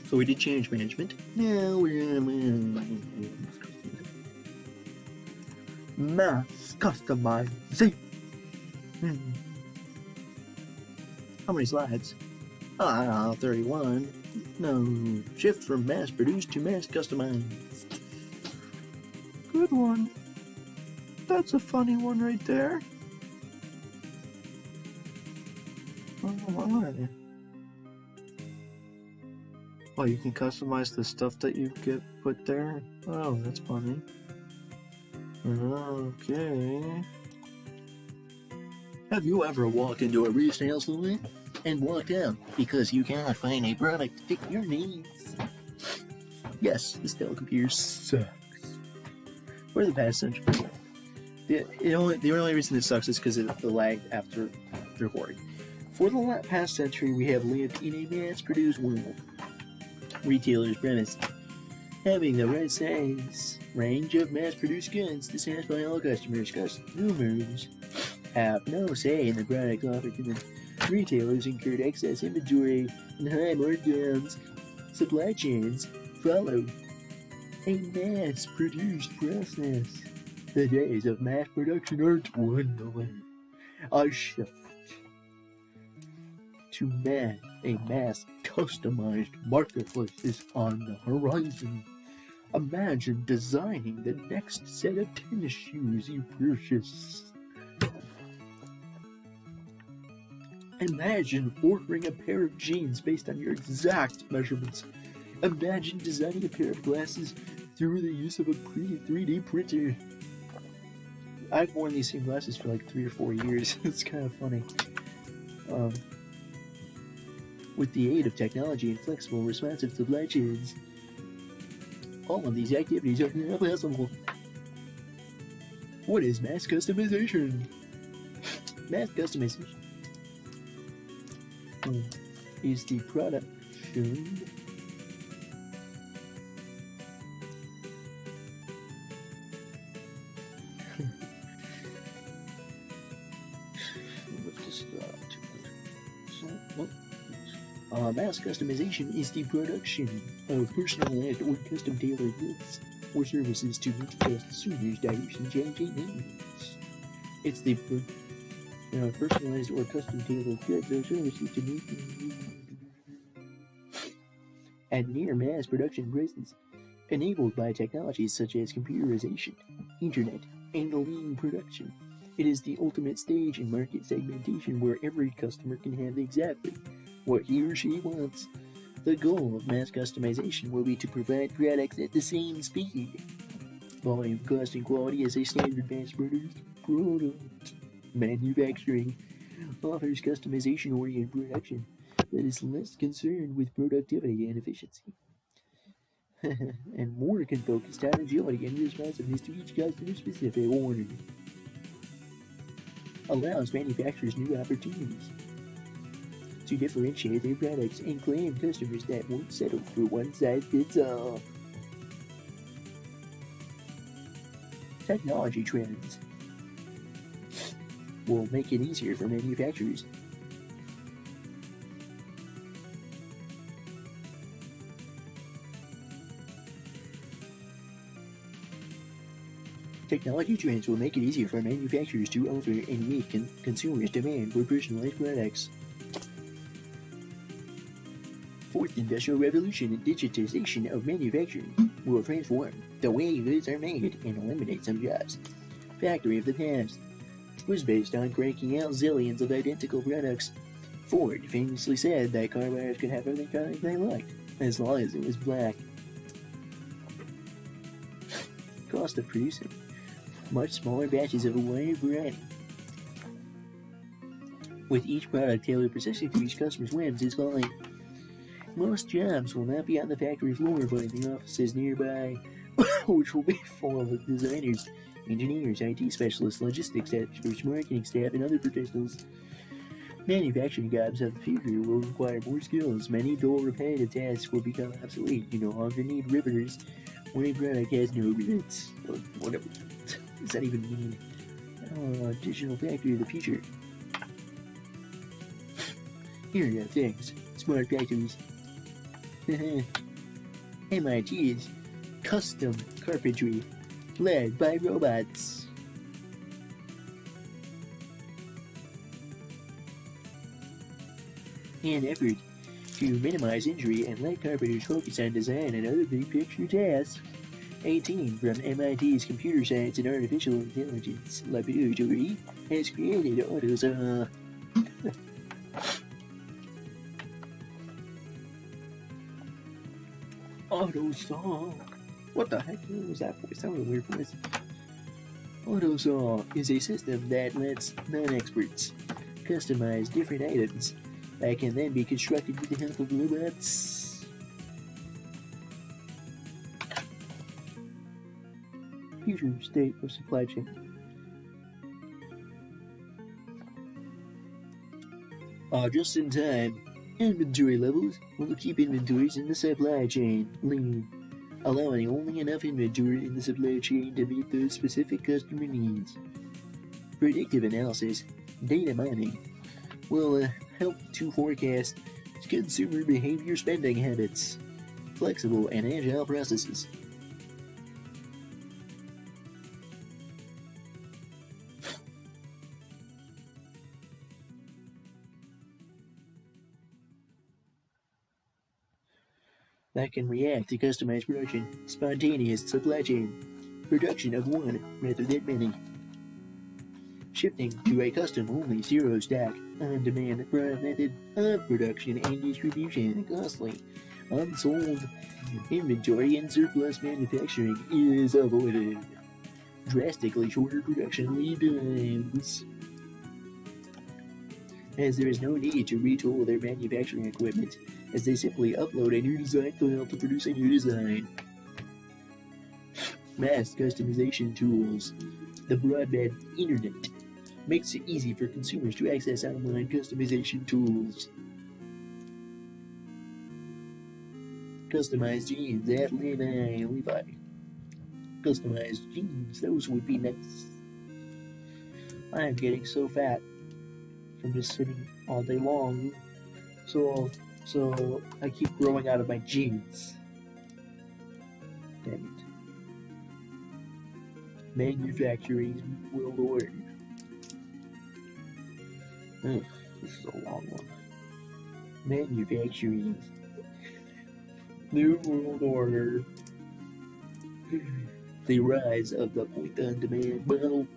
S1: So we did change management. Now we're mass customizing. How many slides? 31. No, shift from mass produced to mass customized. Good one. That's a funny one right there. Oh my. Oh, you can customize the stuff that you get put there? Oh, that's funny. Okay. Have you ever walked into a resale store and walked out because you cannot find a product to fit your needs? Yes, this Dell computer sucks. For the past century. The only reason it sucks is because of the lag after the recording. For the past century, we have lived in a mass-produced world. Retailers premise having the right size range of mass-produced goods to satisfy all customers. Consumers have no say in the product offered to them. Retailers incurred excess inventory and high markdowns. Supply chains followed a mass-produced process. The days of mass production are dwindling. A shift to a mass customized marketplace is on the horizon. Imagine designing the next set of tennis shoes you purchase. Imagine ordering a pair of jeans based on your exact measurements. Imagine designing a pair of glasses through the use of a 3D printer. I've worn these same glasses for like 3 or 4 years. It's kind of funny. With the aid of technology and flexible, responsive supply chains, all of these activities are now possible. What is mass customization? Mass customization is the production mass customization is the production of personalized or custom-tailored goods or services to meet consumers' diverse and changing needs. It's the personalized or custom-tailored goods or services to meet at near mass production prices, enabled by technologies such as computerization, internet, and lean production. It is the ultimate stage in market segmentation where every customer can have exactly what he or she wants. The goal of mass customization will be to provide products at the same speed, volume, cost, and quality as a standard mass-produced product. Manufacturing offers customization-oriented production that is less concerned with productivity and efficiency, and more can focus on agility and responsiveness to each customer's specific order. Allows manufacturers new opportunities to differentiate their products and claim customers that won't settle for one-size-fits-all. Technology trends will make it easier for manufacturers Technology trends will make it easier for manufacturers to offer and meet consumers' demand for personalized products. Fourth Industrial Revolution and digitization of manufacturing will transform the way goods are made and eliminate some jobs. Factory of the past was based on cranking out zillions of identical products. Ford famously said that car buyers could have any car they liked, as long as it was black. Cost of producing much smaller batches of a wide variety, with each product tailored precisely to each customer's whims, is falling. Most jobs will not be on the factory floor, but in the offices nearby, which will be full of designers, engineers, IT specialists, logistics experts, marketing staff, and other professionals. Manufacturing jobs of the future will require more skills. Many dull, repetitive tasks will become obsolete. You no longer need riveters when a product has no rivets. Or whatever does that even mean? Digital factory of the future. Internet of Things. Smart factories. MIT's custom carpentry, led by robots. An effort to minimize injury and let carpenters focus on design and other big picture tasks. A team from MIT's Computer Science and Artificial Intelligence Laboratory has created AutoSaw. AutoSaw. What the heck was that voice? That was a weird voice. AutoSaw is a system that lets non-experts customize different items that can then be constructed with the help of robots. Future state of supply chain. Just in time. Inventory levels will keep inventories in the supply chain lean, allowing only enough inventory in the supply chain to meet those specific customer needs. Predictive analysis, data mining, will help to forecast consumer behavior, spending habits, flexible and agile processes. That can react to customized production, spontaneous supply chain, production of one rather than many, shifting to a custom-only zero-stack, on-demand method of production and distribution. Costly, unsold inventory and surplus manufacturing is avoided. Drastically shorter production lead times, as there is no need to retool their manufacturing equipment, as they simply upload a new design file to produce a new design. Mass customization tools. The broadband internet makes it easy for consumers to access online customization tools. Customized jeans at Levi. Customized jeans, those would be nice. I am getting so fat from just sitting all day long, so I keep growing out of my jeans. Damn it. Manufacturing world order. Ugh, this is a long one. Manufacturing new world order. The rise of the point-on-demand model.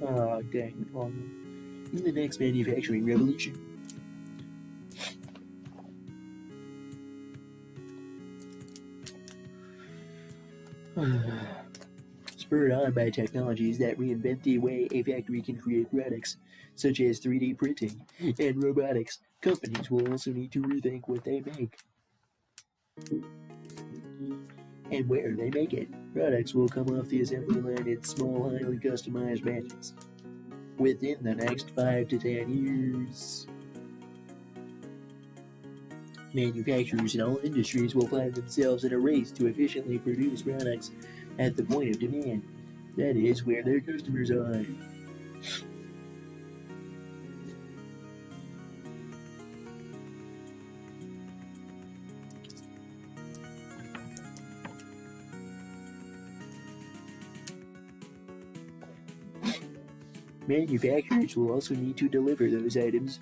S1: Ah, dang it, long one. In the next manufacturing revolution. Spurred on by technologies that reinvent the way a factory can create products, such as 3D printing and robotics, companies will also need to rethink what they make and where they make it. Products will come off the assembly line in small, highly customized batches within the next 5 to 10 years. Manufacturers in all industries will find themselves in a race to efficiently produce products at the point of demand. That is where their customers are. Manufacturers will also need to deliver those items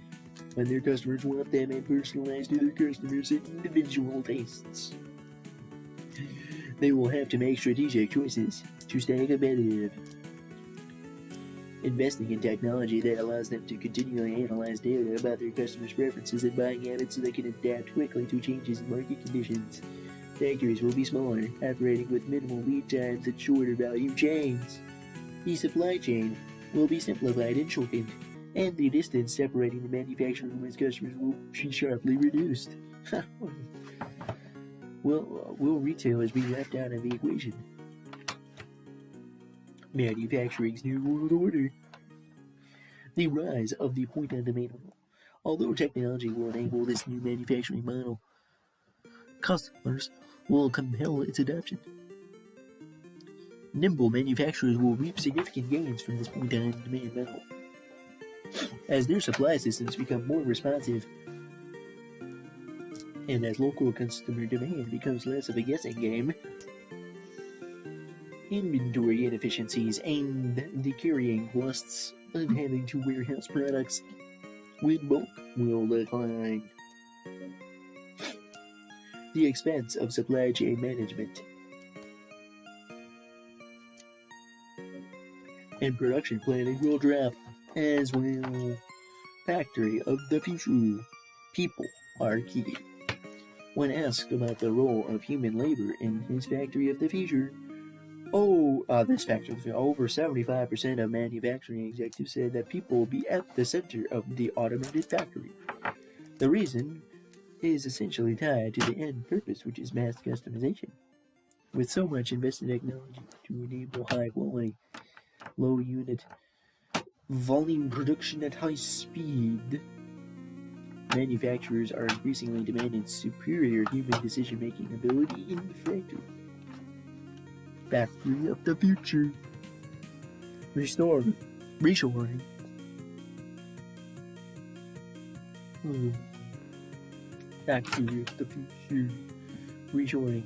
S1: when their customers want them and personalize to their customers' individual tastes. They will have to make strategic choices to stay competitive. Investing in technology that allows them to continually analyze data about their customers' preferences and buying habits so they can adapt quickly to changes in market conditions. Factories will be smaller, operating with minimal lead times and shorter value chains. The supply chain will be simplified and shortened, and the distance separating the manufacturer from its customers will be sharply reduced. Will retailers be left out of the equation? Manufacturing's new world order. The rise of the point-on-demand model. Although technology will enable this new manufacturing model, customers will compel its adoption. Nimble manufacturers will reap significant gains from this point-on-demand model, as their supply systems become more responsive and as local customer demand becomes less of a guessing game. Inventory inefficiencies and the carrying costs of having to warehouse products with bulk will decline. The expense of supply chain management and production planning will drop as well. Factory of the future. People are key. When asked about the role of human labor in his factory of the future, over 75% of manufacturing executives said that people will be at the center of the automated factory. The reason is essentially tied to the end purpose, which is mass customization. With so much invested technology to enable high quality, low unit volume production at high speed, manufacturers are increasingly demanding superior human decision-making ability in the factory. Factory of the future. Reshoring. Back to the future. Reshoring,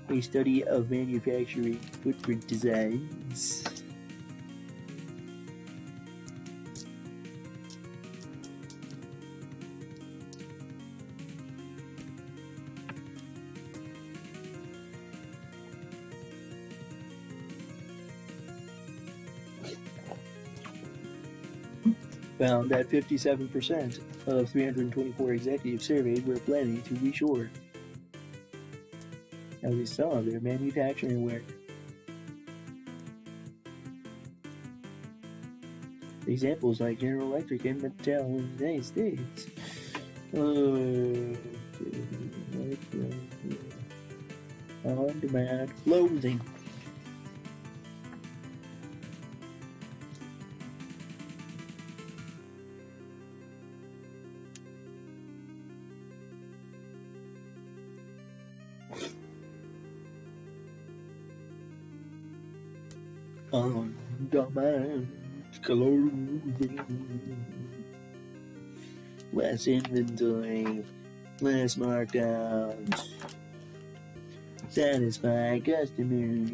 S1: a study of manufacturing footprint designs. Found that 57% of 324 executives surveyed were planning to reshore at least some of their manufacturing work. Examples like General Electric and Mattel in the United States. On-demand clothing. On-demand clothing. Less inventory, less markdowns. Satisfy customers.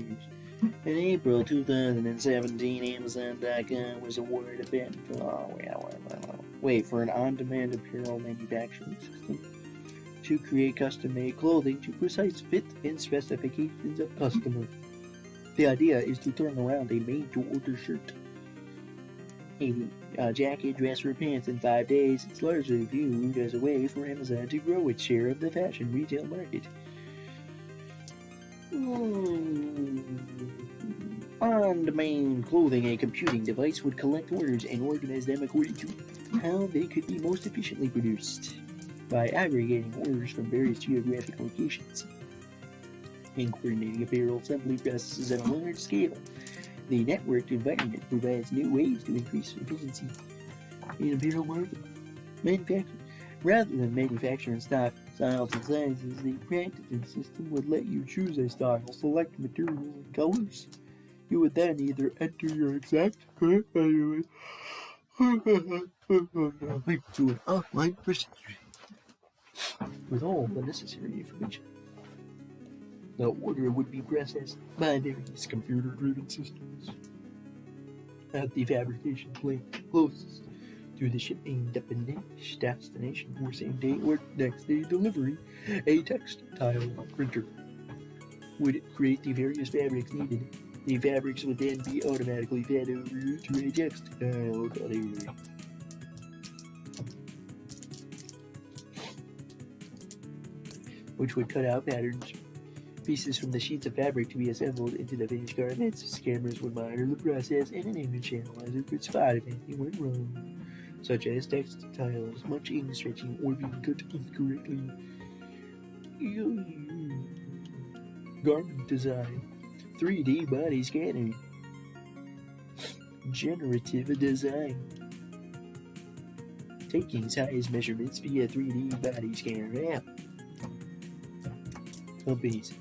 S1: In April 2017, Amazon.com was awarded a patent for an on-demand apparel manufacturing system to create custom-made clothing to precise fit and specifications of customers. The idea is to turn around a made-to-order shirt, a jacket, dress, or pants in 5 days. It's largely viewed as a way for Amazon to grow its share of the fashion retail market. On-demand clothing, a computing device, would collect orders and organize them according to how they could be most efficiently produced by aggregating orders from various geographic locations and coordinating apparel assembly processes at a large scale. The networked environment provides new ways to increase efficiency in apparel manufacturing. Rather than manufacturing stock, styles, and sizes, the packaging system would let you choose a style, select materials and colors. You would then either enter your exact current measurement to an online procedure with all the necessary information. The order would be processed by various computer-driven systems at the fabrication plant closest to the shipping destination for same-day or next-day delivery. A textile printer would create the various fabrics needed. The fabrics would then be automatically fed over to a textile cutter, which would cut out pieces from the sheets of fabric to be assembled into the finished garments. Scammers would monitor the process, and an image analyzer could spot if anything went wrong, such as textiles munching, stretching, or being cut incorrectly. Garment design, 3D body scanning, generative design, taking size measurements via 3D body scanner app. Companies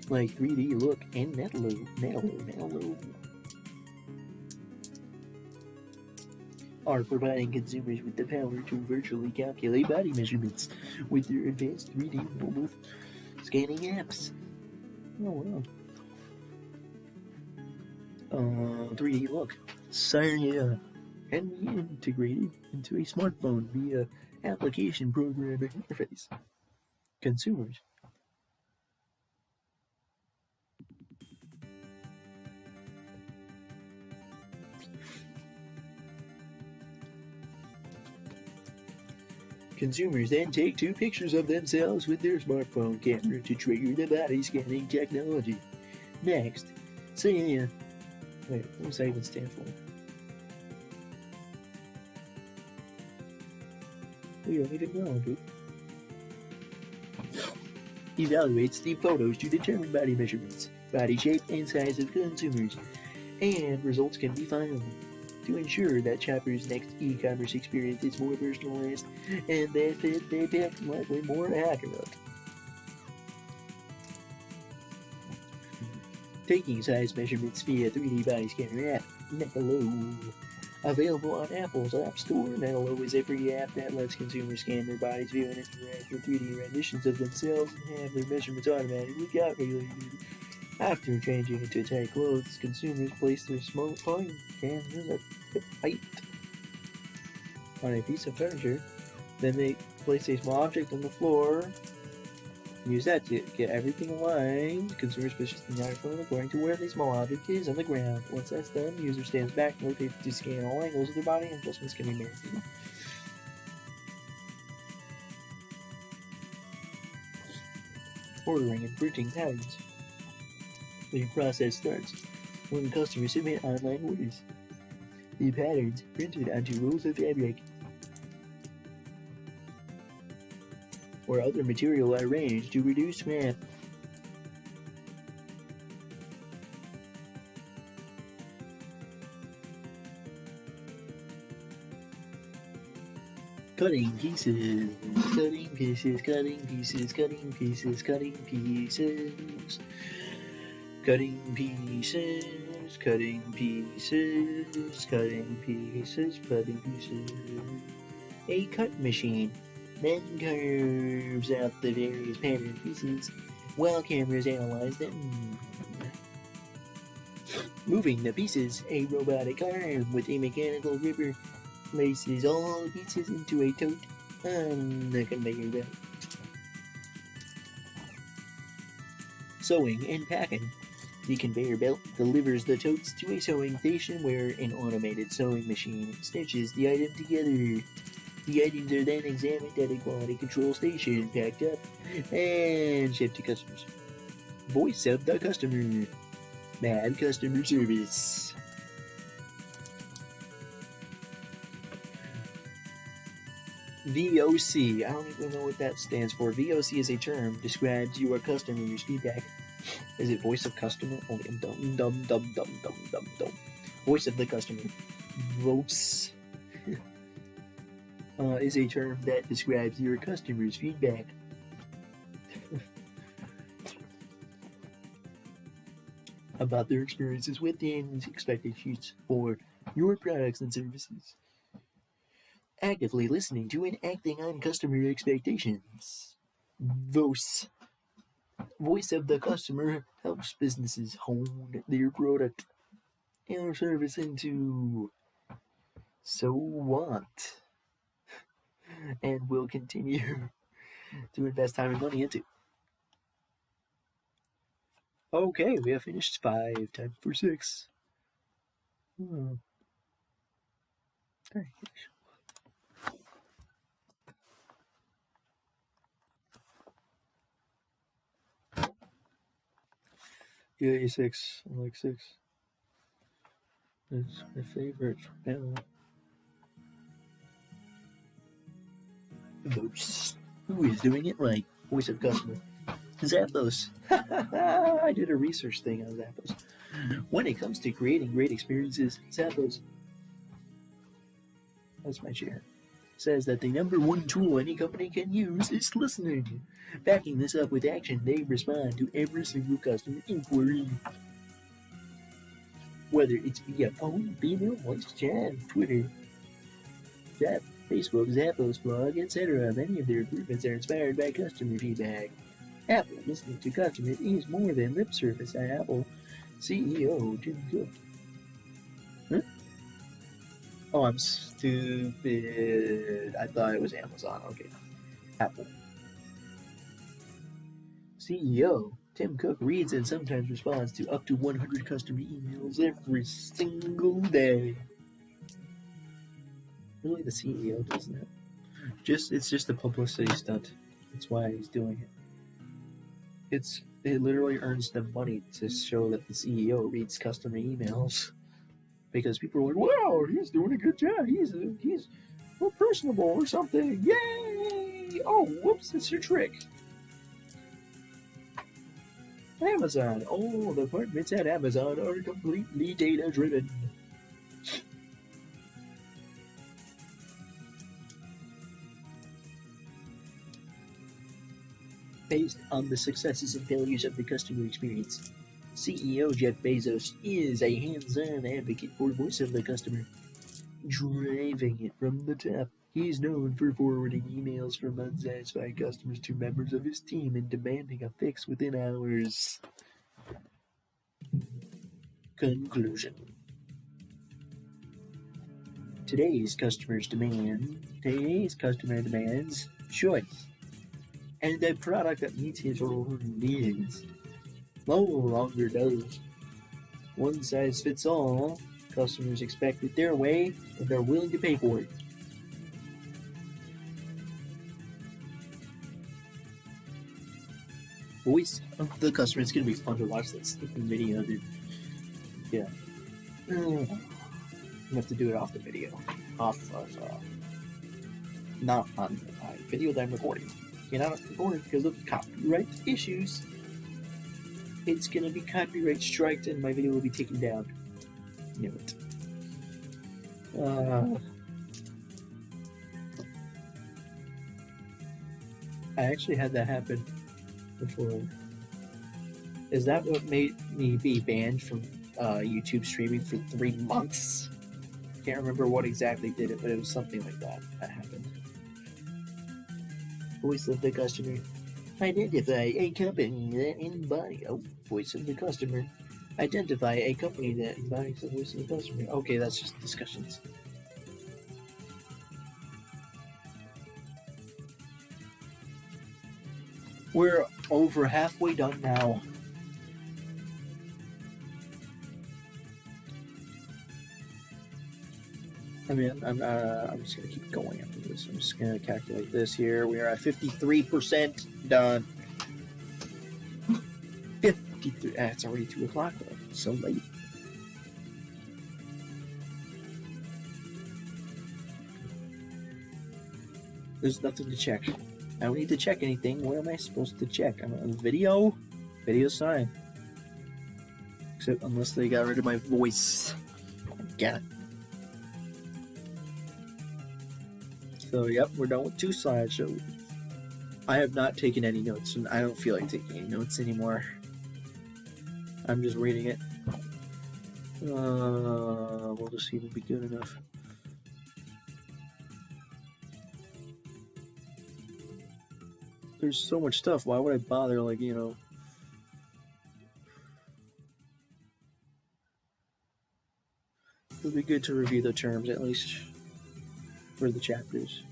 S1: like 3D Look and Netlo are providing consumers with the power to virtually calculate body measurements with their advanced 3D mobile scanning apps. Oh wow. 3D Look can be integrated into a smartphone via application programming interface. Consumers then take 2 pictures of themselves with their smartphone camera to trigger the body scanning technology. Next, what does that even stand for? We don't even know, dude. Evaluates the photos to determine body measurements, body shape, and size of consumers, and results can be filed to ensure that shoppers' next e-commerce experience is more personalized and that they pick slightly more accurate. Taking size measurements via 3D body scanner app. Hello. Available on Apple's App Store. Nelo is a free app that lets consumers scan their bodies, view and interact with 3D renditions of themselves, and have their measurements automatically calculated. After changing into tight clothes, consumers place their smartphone cameras at hip height on a piece of furniture. Then they place a small object on the floor. Use that to get everything aligned. Consumers position the iPhone according to where the small object is on the ground. Once that's done, the user stands back and rotates to scan all angles of their body, and adjustments can be made. Ordering and printing patterns. The process starts when customers submit online orders. The patterns printed onto rolls of fabric or other material are arranged to reduce scrap. Cutting pieces, cutting pieces, cutting pieces, cutting pieces, cutting pieces, cutting pieces, cutting pieces, cutting pieces, cutting pieces. A cut machine then carves out the various pattern pieces while cameras analyze them. Moving the pieces, a robotic arm with a mechanical gripper places all the pieces into a tote on the conveyor belt. Sewing and packing. The conveyor belt delivers the totes to a sewing station where an automated sewing machine stitches the item together. The items are then examined at a quality control station, packed up, and shipped to customers. Voice of the customer. Bad customer service. VOC. I don't even know what that stands for. VOC is a term describes your customer's feedback. Is it voice of customer? Oh, dum. Voice of the customer. VOC. Is a term that describes your customer's feedback. About their experiences with and expectations for your products and services. Actively listening to and acting on customer expectations. VOC. Voice of the customer helps businesses hone their product and service into so what, and will continue to invest time and money into. Okay, we have finished 5. Time for 6. All right. Yeah, 6. I like 6. It's my favorite now. Zappos. Who is doing it right? Voice of customer. Zappos. I did a research thing on Zappos. When it comes to creating great experiences, Zappos, that's my chair, says that the number one tool any company can use is listening. Backing this up with action, they respond to every single customer inquiry. Whether it's via phone, email, voice chat, Twitter, chat, Facebook, Zappos, blog, etc., many of their improvements are inspired by customer feedback. Apple listening to customers is more than lip service. Apple CEO Tim Cook. Huh? Oh, I'm stupid. I thought it was Amazon. Okay. Apple. CEO Tim Cook reads and sometimes responds to up to 100 customer emails every single day. Really, the CEO does that? It's just a publicity stunt. That's why he's doing it. It literally earns them money to show that the CEO reads customer emails, because people are like, "Wow, he's doing a good job. He's more personable or something. Yay! Oh, whoops, it's your trick." Amazon. All departments at Amazon are completely data-driven. Based on the successes and failures of the customer experience, CEO Jeff Bezos is a hands-on advocate for voice of the customer. driving it from the top. He is known for forwarding emails from unsatisfied customers to members of his team and demanding a fix within hours. Conclusion. Today's customer demands choice and a product that meets his own needs. No longer does one size fits all. Customers expect it their way and are willing to pay for it. Voice of the customer. It's gonna be fun to watch this video, dude. Yeah. I'm gonna have to do it off the video. Not on the video that I'm recording. Cannot record it because of copyright issues. It's gonna be copyright striked and my video will be taken down. Knew it. I actually had that happen before. Is that what made me be banned from YouTube streaming for 3 months? Can't remember what exactly did it, but it was something like that happened. Voice of the customer. Identify a company that embodies. Oh, voice of the customer. Identify a company that embodies the voice of the customer. Okay, that's just discussions. We're over halfway done now. I mean, I'm just gonna keep going after this. I'm just gonna calculate this here. We are at 53% done. 53. It's already 2 o'clock though. It's so late. There's nothing to check. I don't need to check anything. What am I supposed to check? I'm on video. Video's fine. Except unless they got rid of my voice. Get it. So, yep, we're done with 2 slideshows. I have not taken any notes, and I don't feel like taking any notes anymore. I'm just reading it. We'll just see if it'll be good enough. There's so much stuff. Why would I bother, like, you know... It would be good to review the terms, at least for the chapters.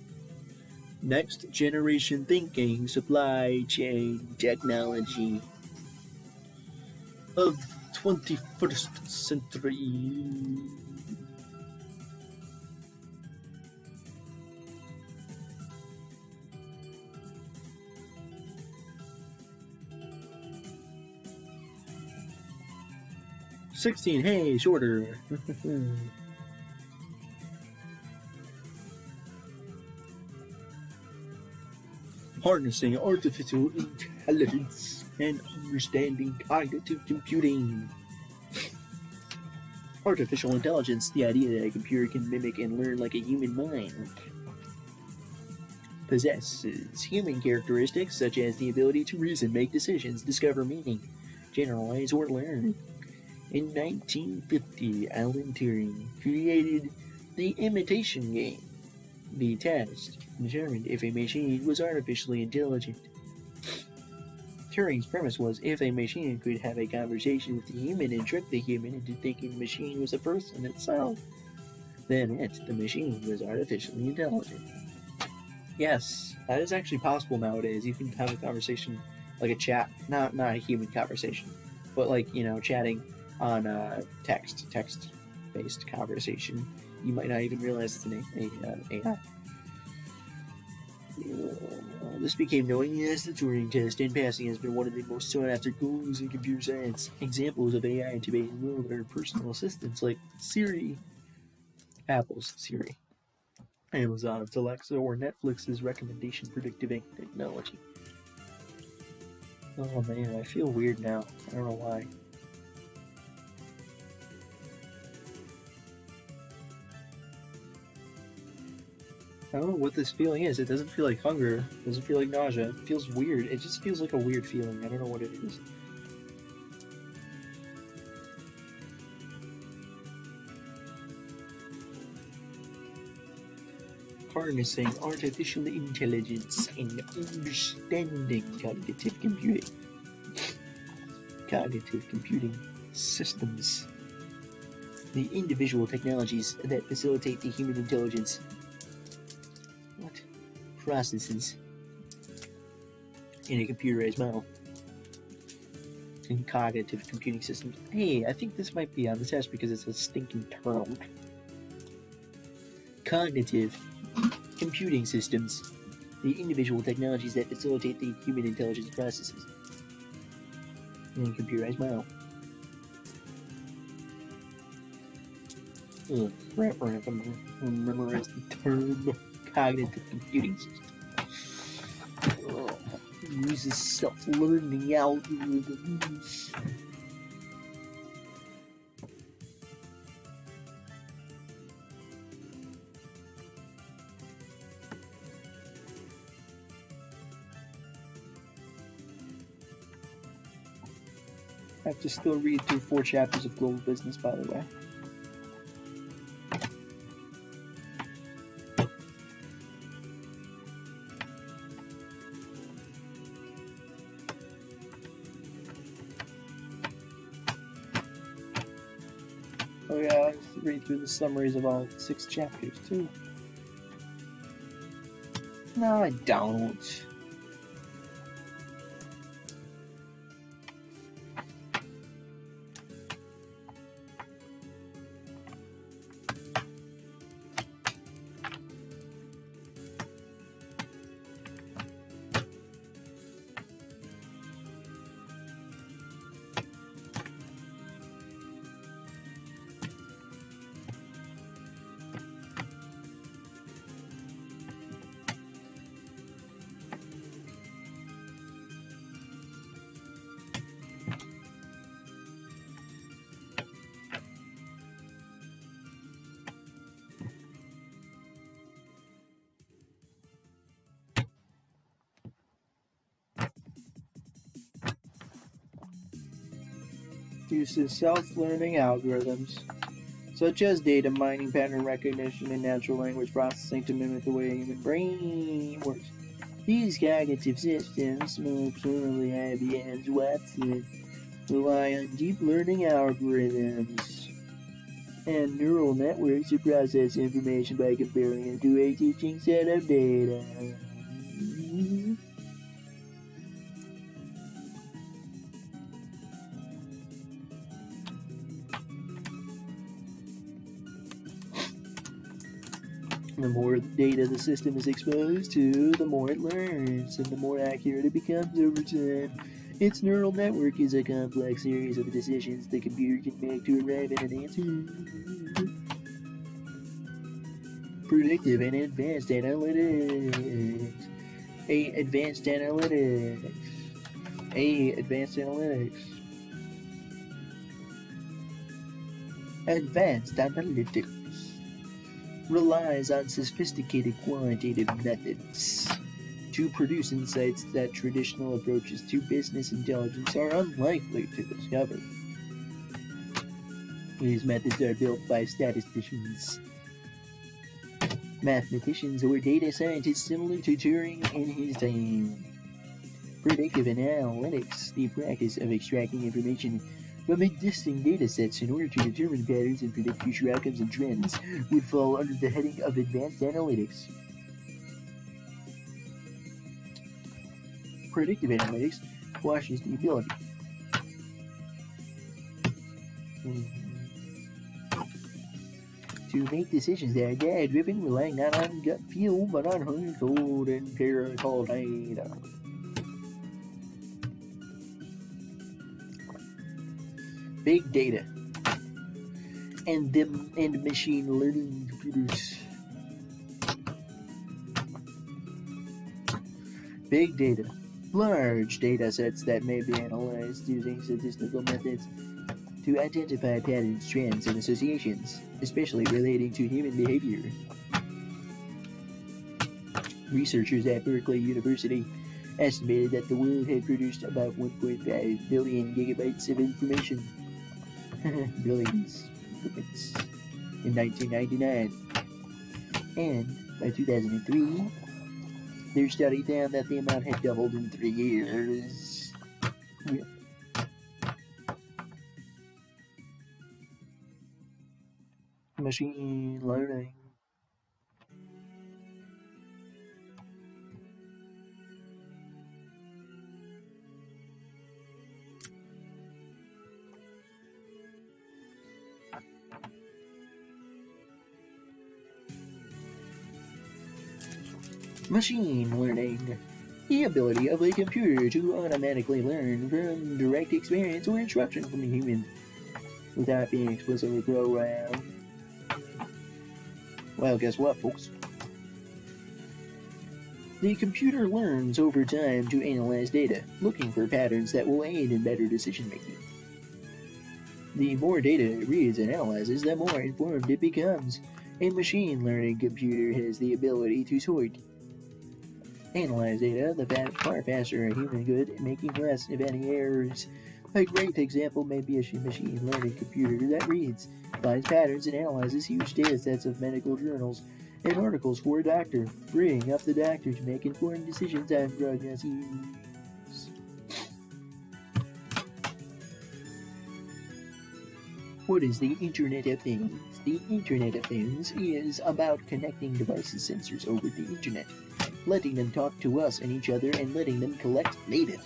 S1: Next generation thinking, supply chain technology of 21st century. $16, hey, shorter. Harnessing artificial intelligence and understanding cognitive computing. Artificial intelligence, the idea that a computer can mimic and learn like a human mind. Possesses human characteristics such as the ability to reason, make decisions, discover meaning, generalize, or learn. In 1950, Alan Turing created the imitation game. The test determined if a machine was artificially intelligent. Turing's premise was if a machine could have a conversation with the human and trick the human into thinking the machine was a person itself, then the machine was artificially intelligent. Yes, that is actually possible nowadays. You can have a conversation, like a chat, not a human conversation, but like, you know, chatting on text-based conversation. You might not even realize it's an AI. This became known as the Turing test, and passing has been one of the most sought-after goals in computer science. Examples of AI in today's world are personal assistants like Siri, Apple's Siri, Amazon's Alexa, or Netflix's recommendation predictive technology. Oh man, I feel weird now. I don't know why. I don't know what this feeling is. It doesn't feel like hunger. It doesn't feel like nausea. It feels weird. It just feels like a weird feeling. I don't know what it is. harnessing artificial intelligence and understanding cognitive computing systems, the individual technologies that facilitate the human intelligence. What? Processes in a computerized model in cognitive computing systems. Hey, I think this might be on the test because it's a stinking term. Cognitive computing systems, the individual technologies that facilitate the human intelligence processes in a computerized model. Right, I'm gonna memorize the term cognitive computing system. Uses self-learning algorithms. I have to still read through 4 chapters of Global Business, by the way. Oh yeah, I have to read through the summaries of all 6 chapters, too. No, I don't. Uses self-learning algorithms, such as data mining, pattern recognition, and natural language processing to mimic the way a human brain works. These cognitive systems, most notably IBM's Watson, rely on deep learning algorithms and neural networks to process information by comparing it to a teaching set of data. The more data the system is exposed to, the more it learns, and the more accurate it becomes over time. Its neural network is a complex series of decisions the computer can make to arrive at an answer. Predictive and advanced analytics. Advanced analytics. Advanced analytics relies on sophisticated quantitative methods to produce insights that traditional approaches to business intelligence are unlikely to discover. These methods are built by statisticians, mathematicians, or data scientists similar to Turing and his team. Predictive analytics, the practice of extracting information from existing data sets in order to determine patterns and predict future outcomes and trends, would fall under the heading of advanced analytics. Predictive analytics washes the ability to make decisions that are data-driven, relying not on gut feel, but on hard-coded empirical data. Big data and machine learning computers. Big data, large data sets that may be analyzed using statistical methods to identify patterns, trends, and associations, especially relating to human behavior. Researchers at Berkeley University estimated that the world had produced about 1.5 billion gigabytes of information. Billions gigabytes in 1999. And By 2003, their study found that the amount had doubled in 3 years. Yeah. Machine learning. Machine learning. The ability of a computer to automatically learn from direct experience or instruction from a human without being explicitly programmed. Well, guess what, folks? The computer learns over time to analyze data, looking for patterns that will aid in better decision making. The more data it reads and analyzes, the more informed it becomes. A machine learning computer has the ability to sort, analyze data far faster a human could, making less, if any, errors. A great example may be a machine learning computer that reads, finds patterns, and analyzes huge data sets of medical journals and articles for a doctor, freeing up the doctor to make informed decisions on diagnoses. What is the Internet of Things? The Internet of Things is about connecting devices, sensors over the Internet, letting them talk to us and each other, and letting them collect data.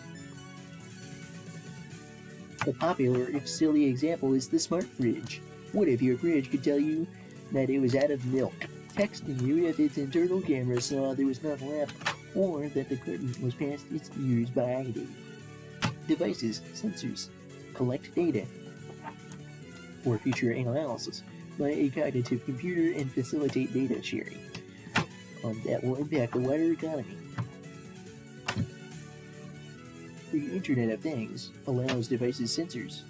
S1: A popular, if silly, example is the smart fridge. What if your fridge could tell you that it was out of milk, texting you if its internal camera saw there was none left, or that the curtain was past its use-by date? Devices, sensors, collect data for future analysis by a cognitive computer and facilitate data sharing that will impact the wider economy. The Internet of Things allows devices, sensors,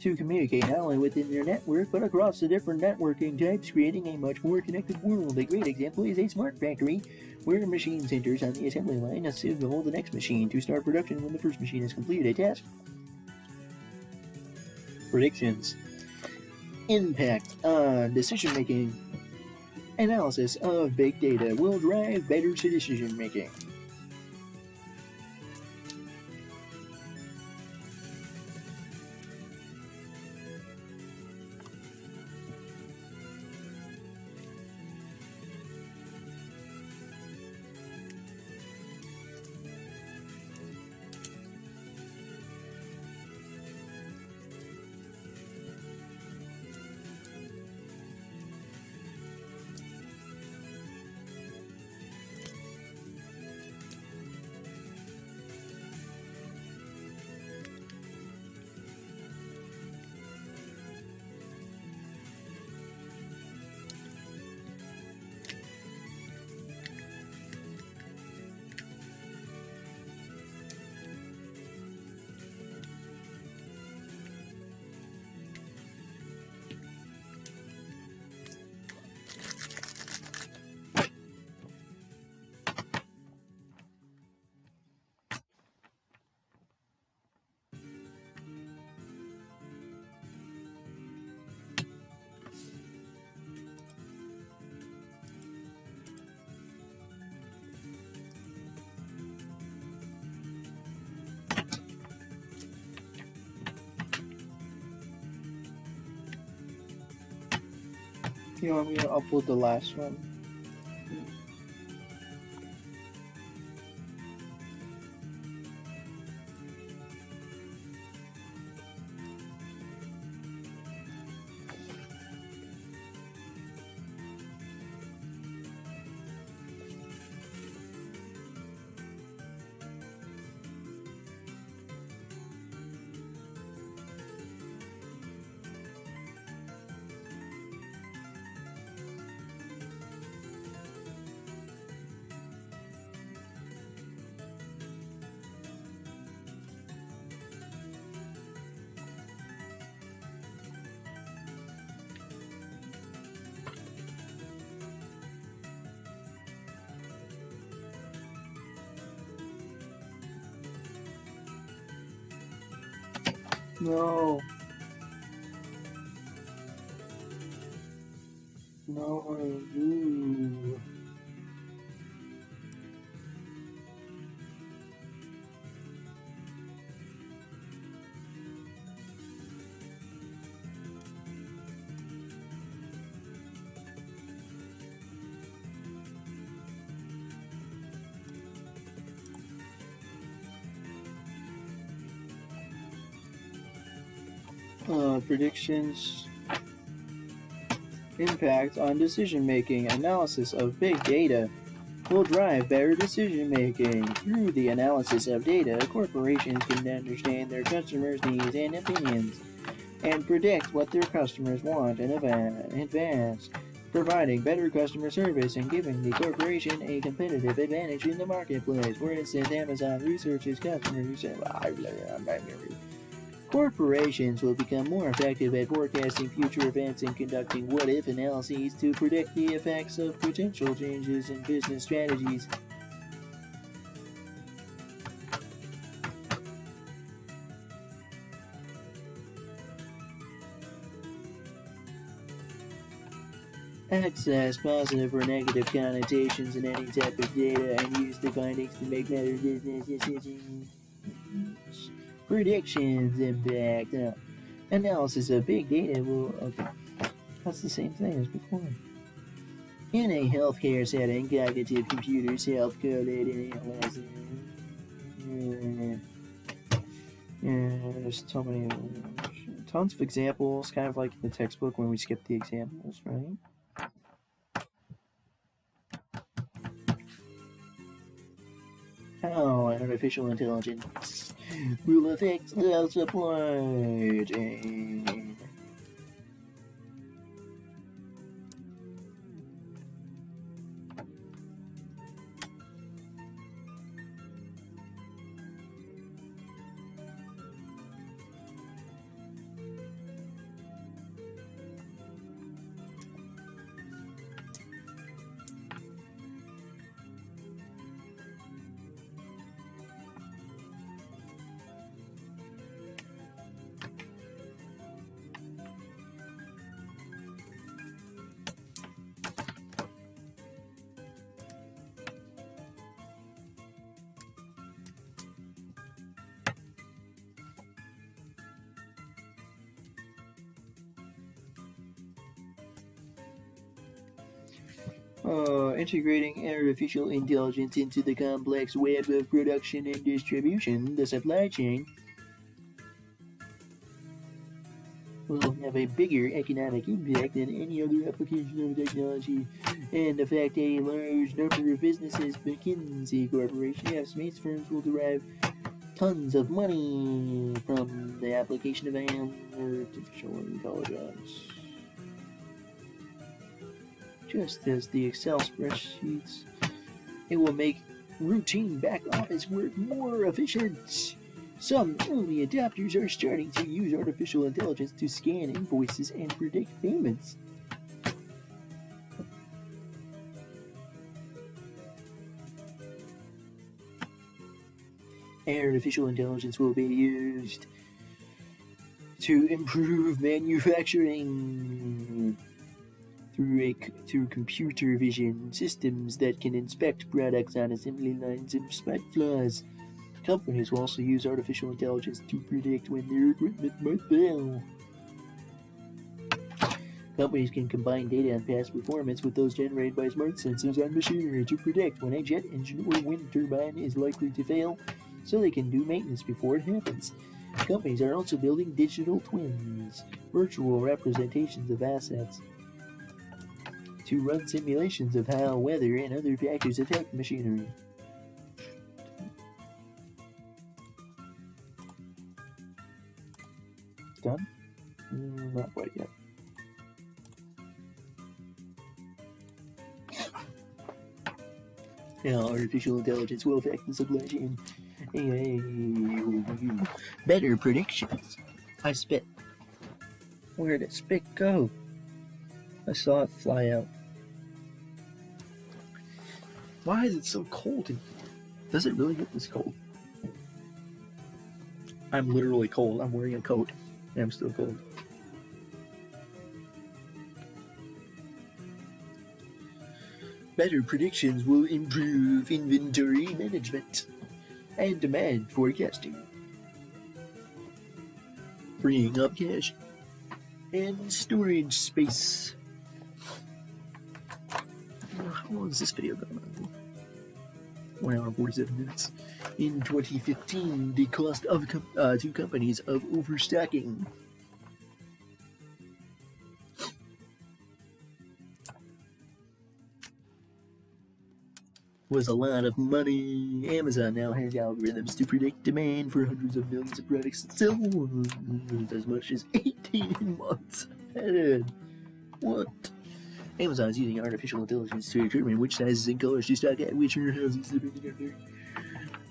S1: to communicate not only within their network, but across the different networking types, creating a much more connected world. A great example is a smart factory, where a machine centers on the assembly line to signal the next machine to start production when the first machine has completed a task. Predictions. Impact on decision-making. Analysis of big data will drive better decision-making. You want me to upload the last one? No. No. Ooh. Predictions. Impact on decision making. Analysis of big data will drive better decision making. Through the analysis of data, corporations can understand their customers' needs and opinions and predict what their customers want in advance, providing better customer service and giving the corporation a competitive advantage in the marketplace. For instance, Amazon researches customers. Corporations will become more effective at forecasting future events and conducting what-if analyses to predict the effects of potential changes in business strategies. Access positive or negative connotations in any type of data and use the findings to make better business decisions. Predictions impact. Analysis of big data will. Okay. That's the same thing as before. In a healthcare setting, cognitive computers help collate analysis. There's so many, tons of examples, kind of like in the textbook when we skip the examples, right? How artificial intelligence will affect the supply chain. Integrating artificial intelligence into the complex web of production and distribution, the supply chain, will have a bigger economic impact than any other application of technology. And affect a large number of businesses. McKinsey Corporation estimates firms will derive tons of money from the application of artificial intelligence. Just as the Excel spreadsheets, it will make routine back office work more efficient. Some early adopters are starting to use artificial intelligence to scan invoices and predict payments. Artificial intelligence will be used to improve manufacturing through computer vision systems that can inspect products on assembly lines and spot flaws. Companies will also use artificial intelligence to predict when their equipment might fail. Companies can combine data on past performance with those generated by smart sensors on machinery to predict when a jet engine or wind turbine is likely to fail, so they can do maintenance before it happens. Companies are also building digital twins, virtual representations of assets, to run simulations of how weather and other factors affect machinery. Done? Not quite yet. Now, artificial intelligence will affect the supply chain. Better predictions. I spit. Where did spit go? I saw it fly out. Why is it so cold in here? Does it really get this cold? I'm literally cold. I'm wearing a coat, and I'm still cold. Better predictions will improve inventory management and demand forecasting, freeing up cash and storage space. How long is this video going on? 1 hour and 47 minutes. In 2015, the cost of two companies of overstocking was a lot of money. Amazon now has algorithms to predict demand for hundreds of millions of products sold as much as 18 months ahead. What? Amazon is using artificial intelligence to determine which sizes and colors to stock at which warehouses depending on their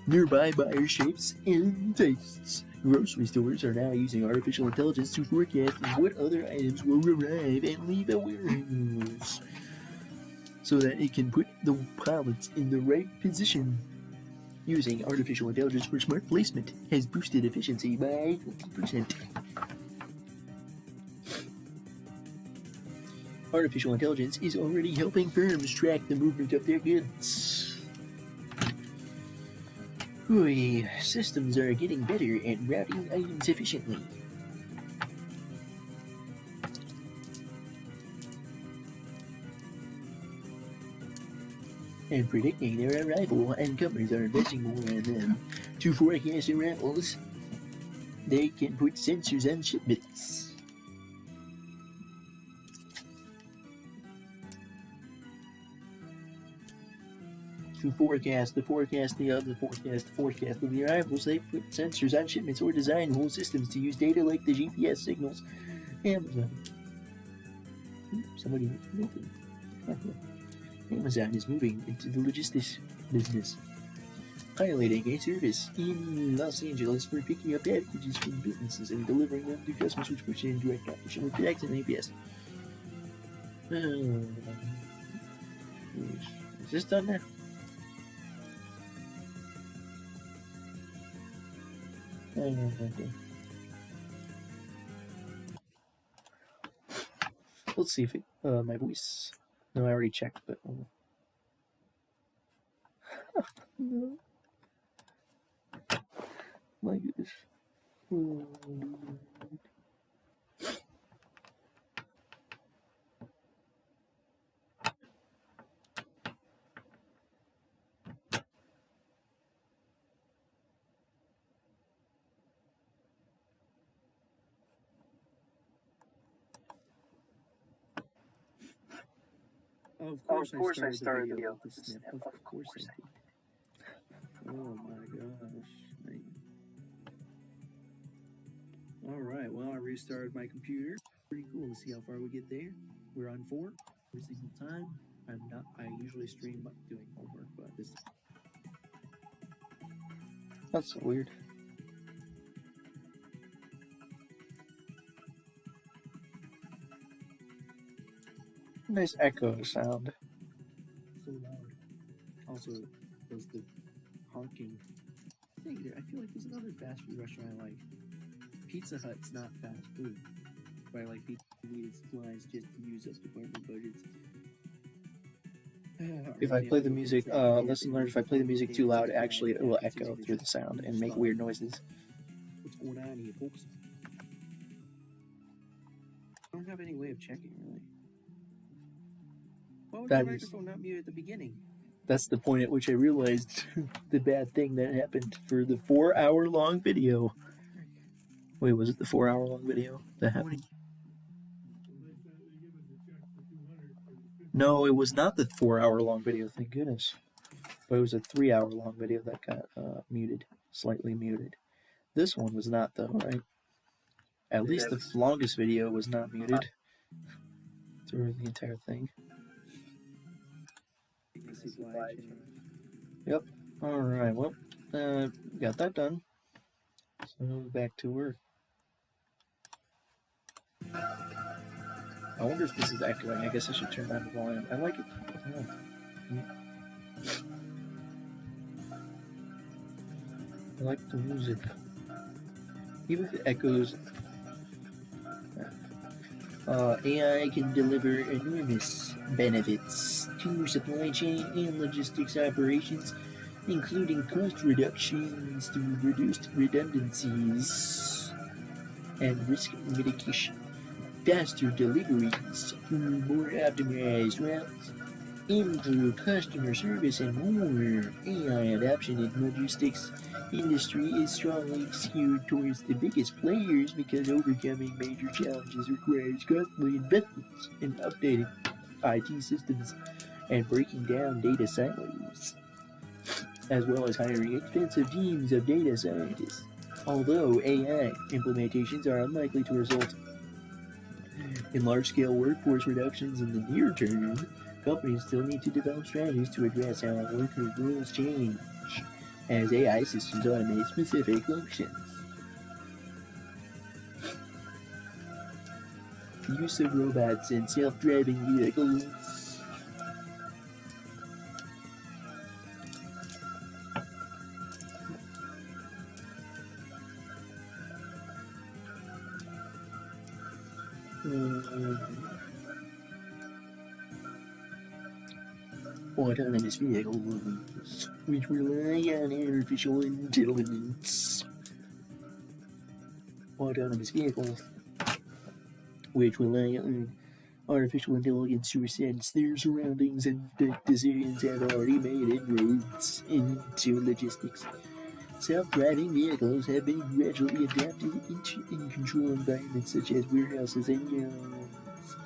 S1: nearby buyer shapes and tastes. Grocery stores are now using artificial intelligence to forecast what other items will arrive and leave a warehouse, so that it can put the pallets in the right position. Using artificial intelligence for smart placement has boosted efficiency by 20%. Artificial intelligence is already helping firms track the movement of their goods. Systems are getting better at routing items efficiently. And predicting their arrival, and companies are investing more in them. To forecast arrivals, they can put sensors on shipments. To forecast the forecast of the arrivals, they put sensors on shipments or design whole systems to use data like the GPS signals. Amazon. Somebody mentioned. Amazon is moving into the logistics business, piloting a service in Los Angeles for picking up packages from businesses and delivering them to customers, which puts in direct competition with FedEx and UPS. Is this done now? Okay. Let's see if it, my voice. No, I already checked, but. No. My goodness. Of course I started the video with the snip. Of course I did. Oh my gosh. Alright, well I restarted my computer. Pretty cool to see how far we get there. We're on 4 every single time. I usually stream doing homework, but this that's so weird. Nice echo sound. So loud. Also, does the honking thing there. I feel like there's another fast food restaurant I like. Pizza Hut's not fast food, but I like pizza needed supplies just to use up department budgets. If I play the music, lesson learned, if I play the music too loud, actually it will echo through the sound and make weird noises. What's going on here, folks? I don't have any way of checking, really. Why was the microphone not muted at the beginning? That's the point at which I realized the bad thing that happened for the 4-hour-long video. Wait, was it the 4-hour-long video that happened? No, it was not the 4-hour-long video, thank goodness. But it was a 3-hour-long video that got muted, slightly muted. This one was not, though, right? At least the longest video was not muted through the entire thing. Yep. Alright, well, got that done. So back to work. I wonder if this is echoing. I guess I should turn down the volume. I like it. I like the music. even if it echoes. AI can deliver enormous benefits to supply chain and logistics operations, including cost reductions through reduced redundancies and risk mitigation, faster deliveries through more optimized routes, improved customer service, and more. AI adoption in logistics industry is strongly skewed towards the biggest players because overcoming major challenges requires costly investments in updating IT systems and breaking down data silos, as well as hiring expensive teams of data scientists. Although AI implementations are unlikely to result in large-scale workforce reductions in the near term, companies still need to develop strategies to address how workers' roles change as AI systems automate specific functions. Use of robots and self-driving vehicles. Autonomous vehicles, which rely on artificial intelligence. Autonomous vehicles, which rely on artificial intelligence to sense their surroundings and make decisions, have already made inroads into logistics. Self-driving vehicles have been gradually adapted into in-control environments such as warehouses and yards.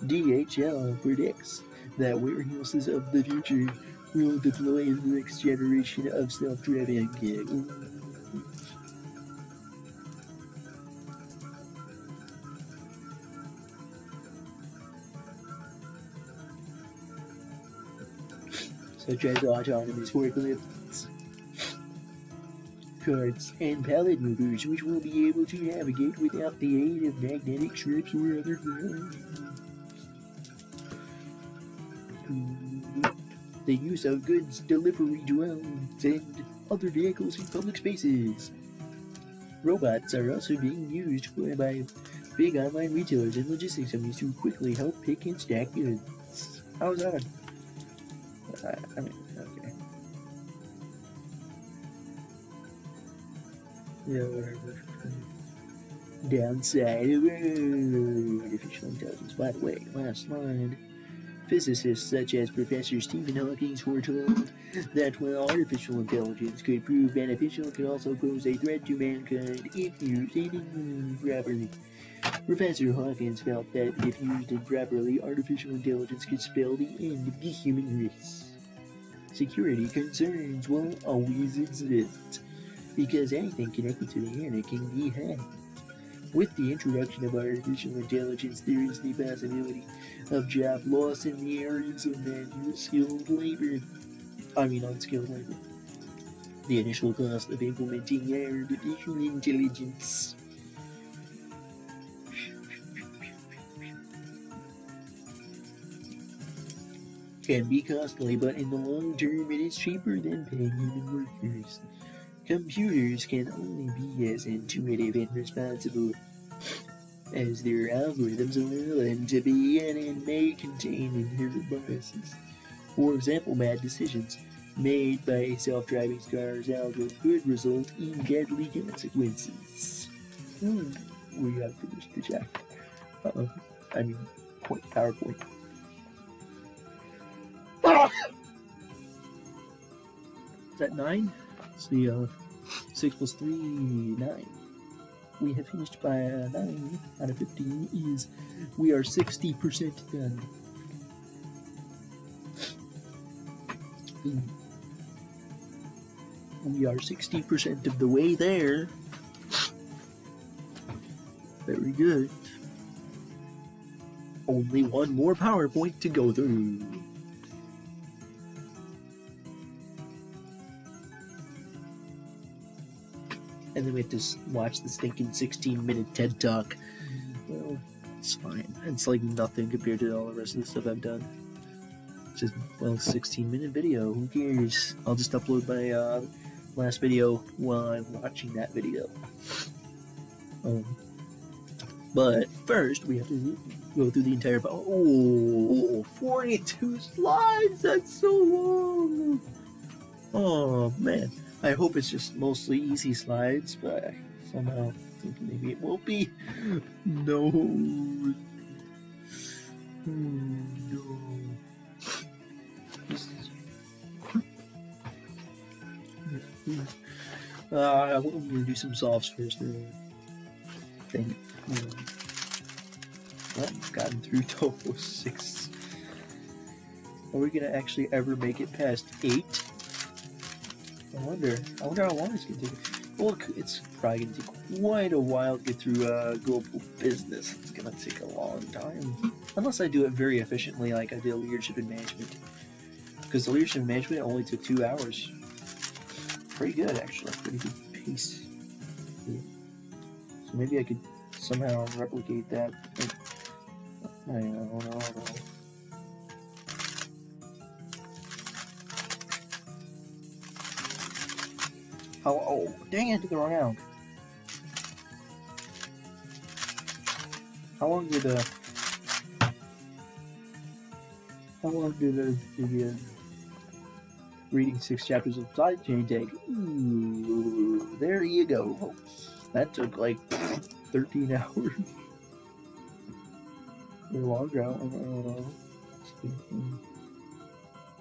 S1: DHL predicts that warehouses of the future will deploy the next generation of self-driving vehicles. Such as autonomous forklifts, carts, and pallet movers, which will be able to navigate without the aid of magnetic strips or other grounds. The use of goods delivery drones and other vehicles in public spaces. Robots are also being used by big online retailers and logistics companies to quickly help pick and stack goods. How's that? Okay. Yeah, whatever. Downside of artificial intelligence. By the way, last slide. Physicists such as Professor Stephen Hawking foretold that while artificial intelligence could prove beneficial, it could also pose a threat to mankind if used improperly. Professor Hawkins felt that if used improperly, artificial intelligence could spell the end of the human race. Security concerns will always exist, because anything connected to the internet can be hacked. With the introduction of artificial intelligence, there is the possibility of job loss in the areas of unskilled labor. The initial cost of implementing artificial intelligence. Can be costly, but in the long term it is cheaper than paying human workers. Computers can only be as intuitive and responsible as their algorithms allow them to be, and may contain inherent biases. For example, bad decisions made by self-driving cars algorithm could result in deadly consequences. We have finished the chapter. PowerPoint. Is that 9? It's the 6 plus 3, 9. We have finished by 9 out of 15 is we are 60% done. We are 60% of the way there. Very good. Only one more PowerPoint to go through. And then we have to watch the stinking 16-minute TED Talk. Well, it's fine. It's like nothing compared to all the rest of the stuff I've done. It's just, 16-minute video. Who cares? I'll just upload my last video while I'm watching that video. Um, but first, we have to go through the entire. 42 slides. That's so long. Oh man, I hope it's just mostly easy slides, but I somehow think maybe it won't be. No. No. I'm gonna do some softs first. Thing. Well, gotten through total 6. Are we gonna actually ever make it past 8? I wonder how long it's gonna take. Well, it's probably gonna take quite a while to get through global business. It's gonna take a long time. Unless I do it very efficiently, like I did leadership and management. Because the leadership and management only took 2 hours. Pretty good, actually. Pretty good pace. So maybe I could somehow replicate that. I don't know. Oh, dang it, I took the wrong out. How long did the reading 6 chapters of supply chain take? Ooh, there you go. That took like 13 hours. A longer, I don't know.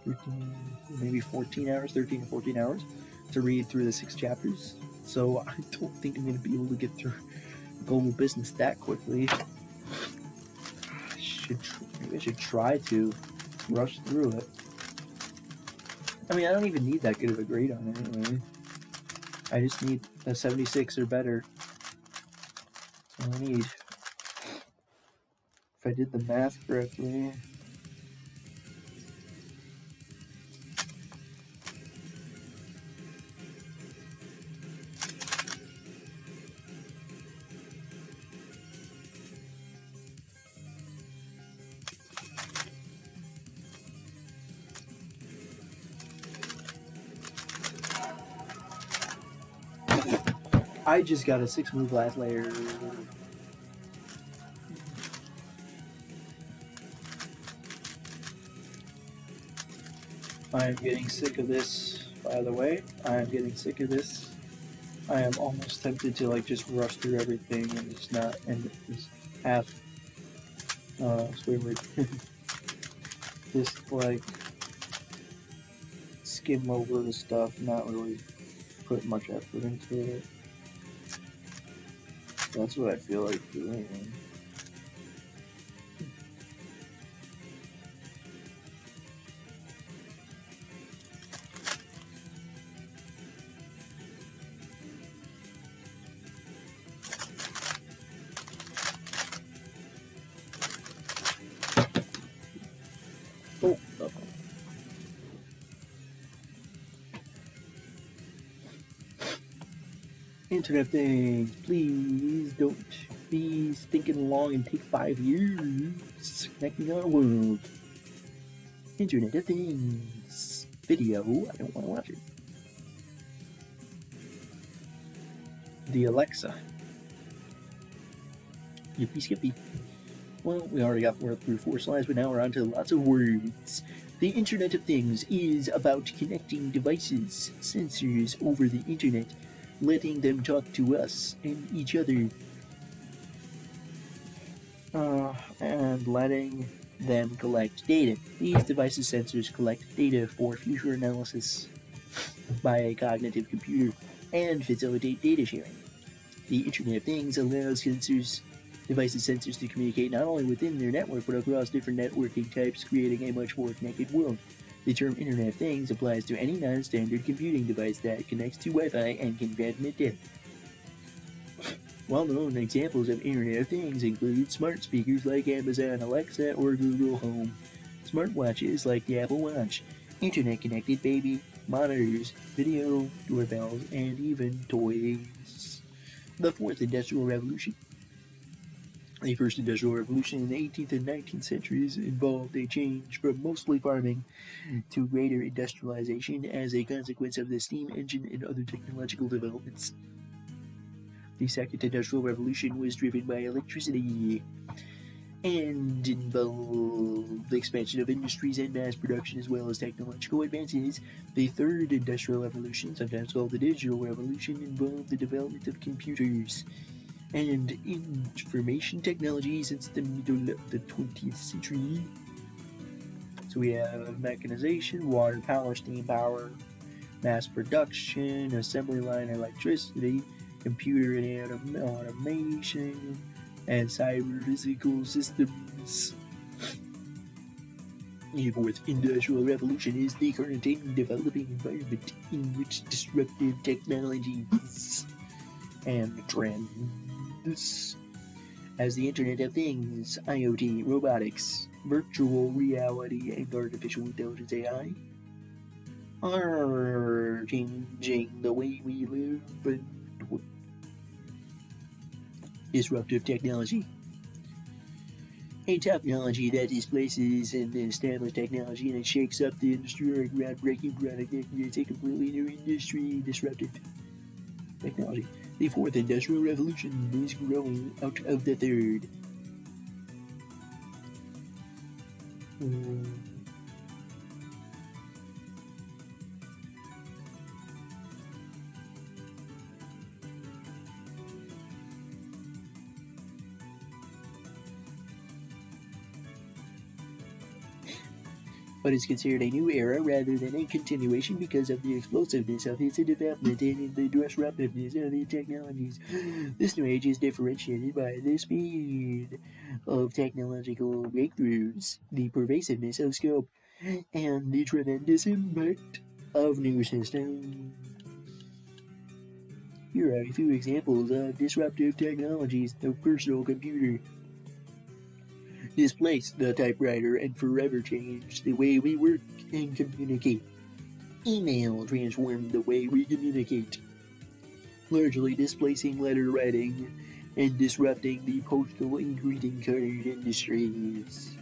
S1: 13, maybe 14 hours, 13 to 14 hours to read through the 6 chapters. So I don't think I'm going to be able to get through global business that quickly. Maybe I should try to rush through it. I mean, I don't even need that good of a grade on it anyway. I just need a 76 or better. That's all I need. If I did the math correctly. I just got a 6 move last layer. I am getting sick of this, by the way. I am getting sick of this. I am almost tempted to like just rush through everything and just not and just half squidward. Just like skim over the stuff, not really put much effort into it. That's what I feel like doing. Oh, Internet things, please don't be stinking along and take 5 years connecting our world. Internet of Things video. I don't want to watch it. The Alexa. Yippee skippy. Well, we already got through 4 slides, but now we're on to lots of words. The Internet of Things is about connecting devices, sensors over the internet, letting them talk to us and each other, and letting them collect data. These devices sensors collect data for future analysis by a cognitive computer and facilitate data sharing. The Internet of Things allows devices sensors to communicate not only within their network but across different networking types, creating a much more connected world. The term Internet of Things applies to any non-standard computing device that connects to Wi-Fi and can transmit data. Well-known examples of Internet of Things include smart speakers like Amazon Alexa or Google Home, smartwatches like the Apple Watch, internet-connected baby monitors, video doorbells, and even toys. The Fourth Industrial Revolution. The First Industrial Revolution in the 18th and 19th centuries involved a change from mostly farming to greater industrialization as a consequence of the steam engine and other technological developments. The second industrial revolution was driven by electricity and involved the expansion of industries and mass production as well as technological advances. The third industrial revolution, sometimes called the digital revolution, involved the development of computers and information technology since the middle of the 20th century. So we have mechanization, water power, steam power, mass production, assembly line electricity, computer and automation, and cyber physical systems. The fourth industrial revolution is the current and developing environment in which disruptive technologies and trends as the Internet of Things, IoT, robotics, virtual reality, and artificial intelligence AI are changing the way we live and work. Disruptive technology. A technology that displaces an established technology and it shakes up the industry or a groundbreaking product that creates a completely new industry. Disruptive technology. The fourth industrial revolution is growing out of the third. But is considered a new era rather than a continuation because of the explosiveness of its development and the disruptiveness of its technologies. This new age is differentiated by the speed of technological breakthroughs, the pervasiveness of scope, and the tremendous impact of new systems. Here are a few examples of disruptive technologies. The personal computer displaced the typewriter and forever changed the way we work and communicate. Email transformed the way we communicate, largely displacing letter writing and disrupting the postal and greeting card industries.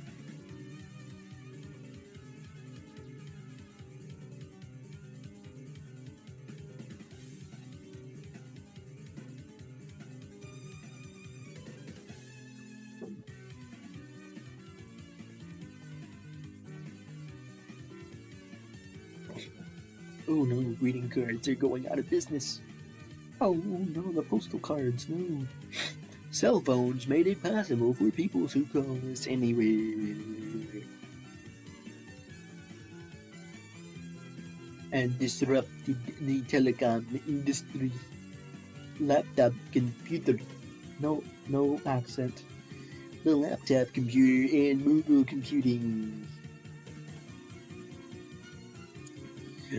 S1: Oh no, greeting cards are going out of business. Oh no, the postal cards, no. Cell phones made it possible for people to call us anywhere. And disrupted the telecom industry. Laptop computer. No accent. The laptop computer and mobile computing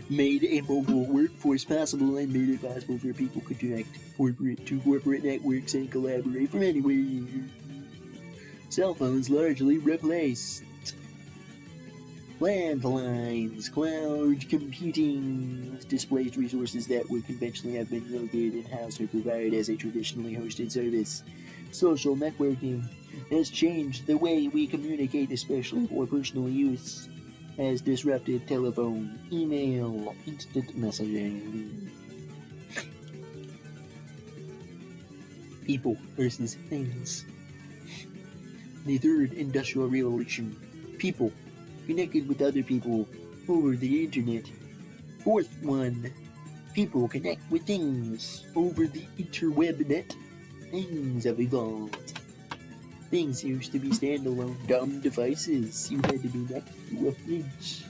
S1: made a mobile workforce possible and made it possible for people to connect to corporate networks and collaborate from anywhere. Cell phones largely replaced landlines. Cloud computing displaced resources that would conventionally have been located in-house or provided as a traditionally hosted service. Social networking has changed the way we communicate, especially for personal use, has disrupted telephone, email, instant messaging. People versus things. The third industrial revolution. People connected with other people over the internet. Fourth one. People connect with things over the interweb net. Things have evolved. Things used to be standalone dumb devices. You had to be next to a fridge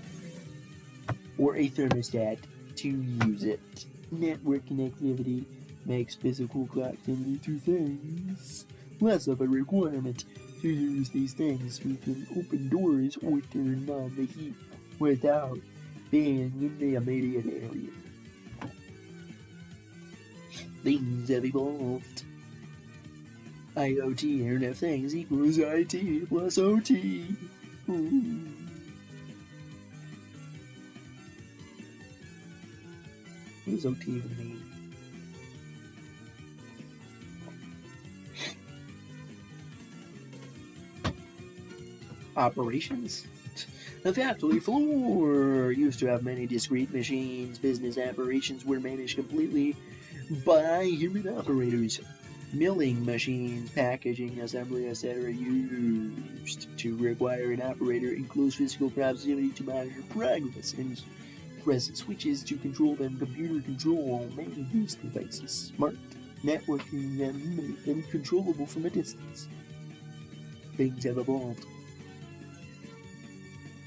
S1: or a thermostat to use it. Network connectivity makes physical proximity to things less of a requirement. To use these things, we can open doors or turn on the heat without being in the immediate area. Things have evolved. IoT, Internet of Things, equals IT plus OT. Ooh. What does OT even mean? Operations. The factory floor used to have many discrete machines. Business operations were managed completely by human operators. Milling machines, packaging, assembly, etc. used to require an operator in close physical proximity to monitor progress and press switches to control them. Computer control many these devices smart, networking, and controllable from a distance. Things have evolved.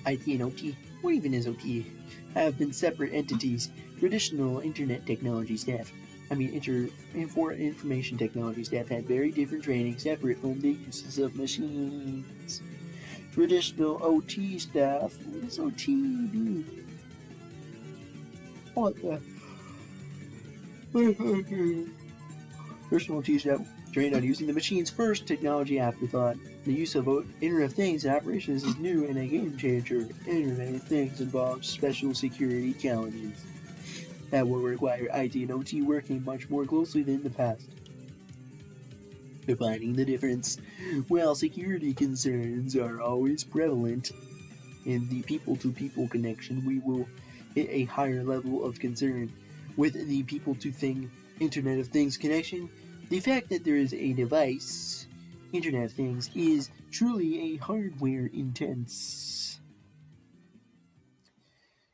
S1: IT and OT, or even as OT, have been separate entities. Traditional internet technology staff, information technology staff had very different training separate from the uses of machines. Traditional OT staff, what does OT mean? What the? Traditional OT staff trained on using the machines first, technology afterthought. The use of Internet of Things in operations is new and a game changer. Internet of Things involves special security challenges that will require IT and OT working much more closely than in the past. Defining the difference. While security concerns are always prevalent in the people-to-people connection, we will hit a higher level of concern with the people-to-thing Internet of Things connection. The fact that there is a device, Internet of Things, is truly a hardware-intense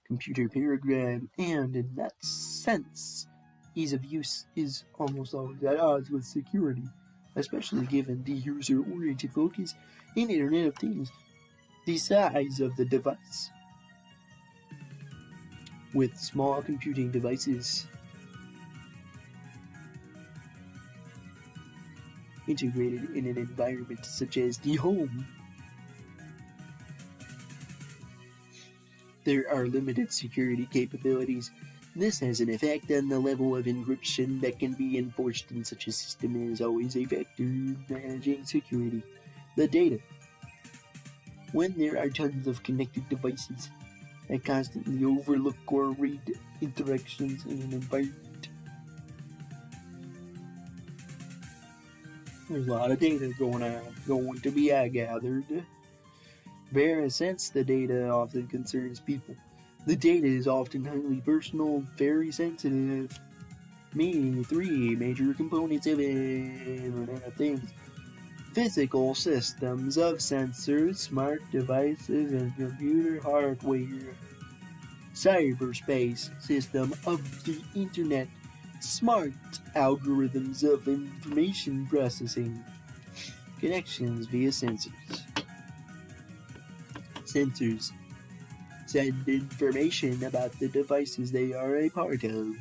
S1: computer paradigm, and in that sense, ease of use is almost always at odds with security, especially given the user-oriented focus in Internet of Things. The size of the device. With small computing devices integrated in an environment such as the home, there are limited security capabilities. This has an effect on the level of encryption that can be enforced in such a system and is always a factor in managing security. The data. When there are tons of connected devices that constantly overlook or read interactions in an environment, there's a lot of data going to be gathered. Since the data often concerns people, the data is often highly personal, very sensitive. Meaning three major components of Internet of Things. Physical systems of sensors, smart devices, and computer hardware. Cyberspace system of the Internet. Smart algorithms of information processing. Connections via sensors. Sensors send information about the devices they are a part of.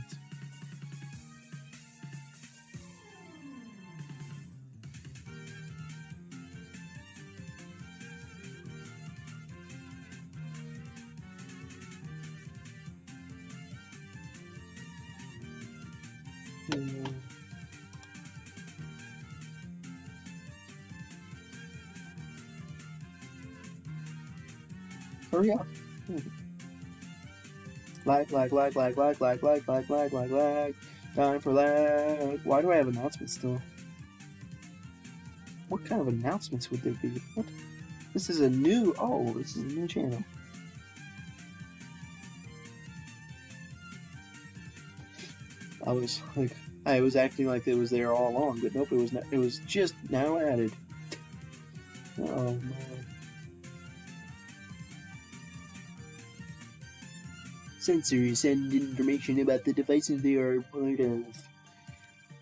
S1: Hurry up. Lag. Time for lag. Why do I have announcements still? What kind of announcements would there be? What? This is a new channel. I was acting like it was there all along, but nope, it was just now added. Oh man. Sensors send information about the devices they are part of,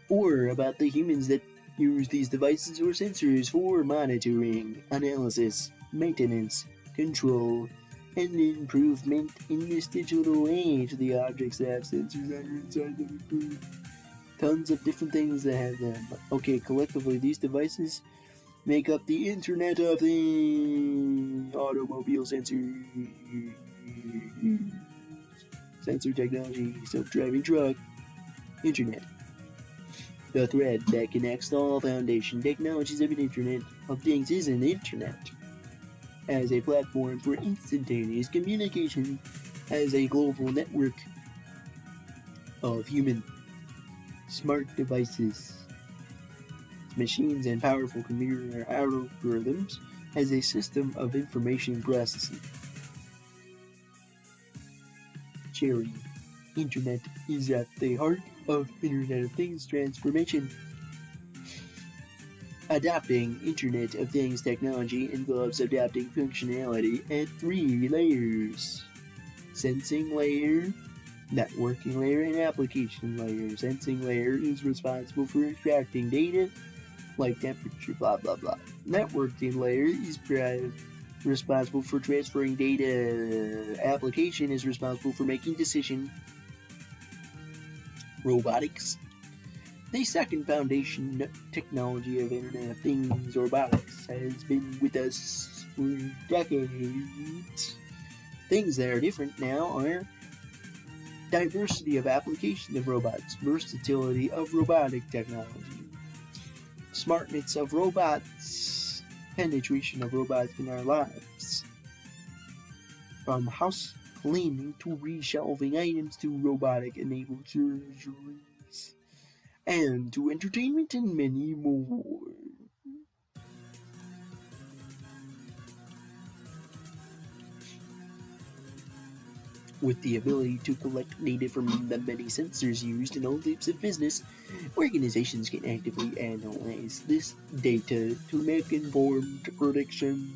S1: or about the humans that use these devices or sensors for monitoring, analysis, maintenance, control, and improvement in this digital age. The objects that have sensors that are inside them include tons of different things that have them. Okay, collectively, these devices make up the Internet of Things. Automobile sensors, sensor technology, self-driving truck, Internet. The thread that connects all foundation technologies of an Internet of Things is an Internet. As a platform for instantaneous communication, as a global network of human smart devices, machines, and powerful computer algorithms, as a system of information processing. Cherry. Internet is at the heart of Internet of Things transformation. Adopting Internet of Things technology involves adapting functionality at three layers: sensing layer, networking layer, and application layer. Sensing layer is responsible for extracting data like temperature, blah blah blah. Networking layer is responsible for transferring data. Application is responsible for making decision. Robotics. The second foundation technology of Internet of Things, robotics, has been with us for decades. Things that are different now are diversity of application of robots, versatility of robotic technology, smartness of robots, penetration of robots in our lives, from house cleaning to reshelving items to robotic enabled surgeries, and to entertainment and many more. With the ability to collect data from the many sensors used in all types of business, organizations can actively analyze this data to make informed predictions.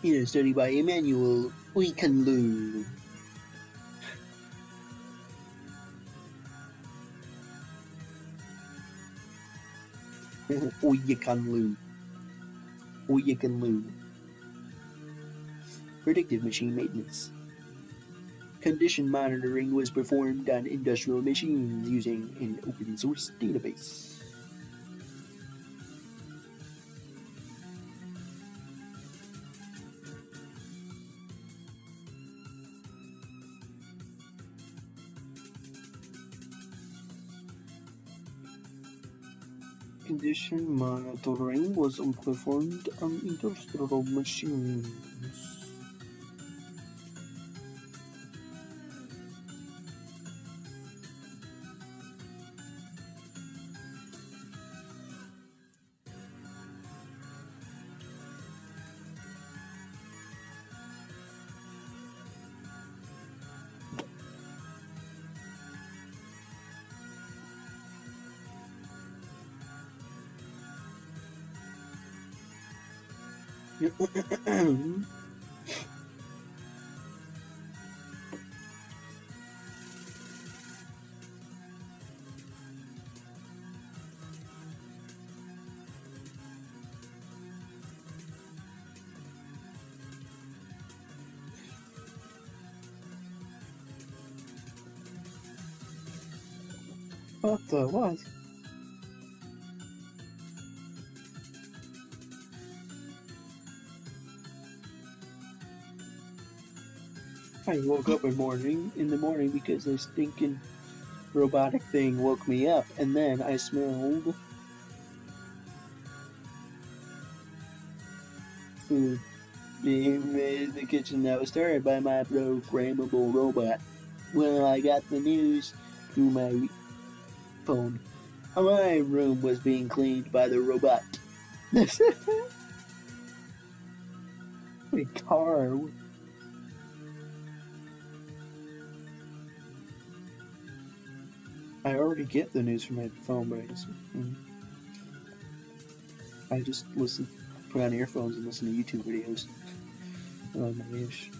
S1: In a study by Emmanuel Oikanlu. Oikanlu. Predictive machine maintenance. Condition monitoring was performed on industrial machines using an open source database. Condition monitoring was performed on industrial machines. What the what? I woke up in the morning because this stinking robotic thing woke me up, and then I smelled food being made in the kitchen that was started by my programmable robot. Well, I got the news through my phone. My room was being cleaned by the robot. My car. I already get the news from my phone, but I just listen, put on earphones and listen to YouTube videos. Oh my gosh.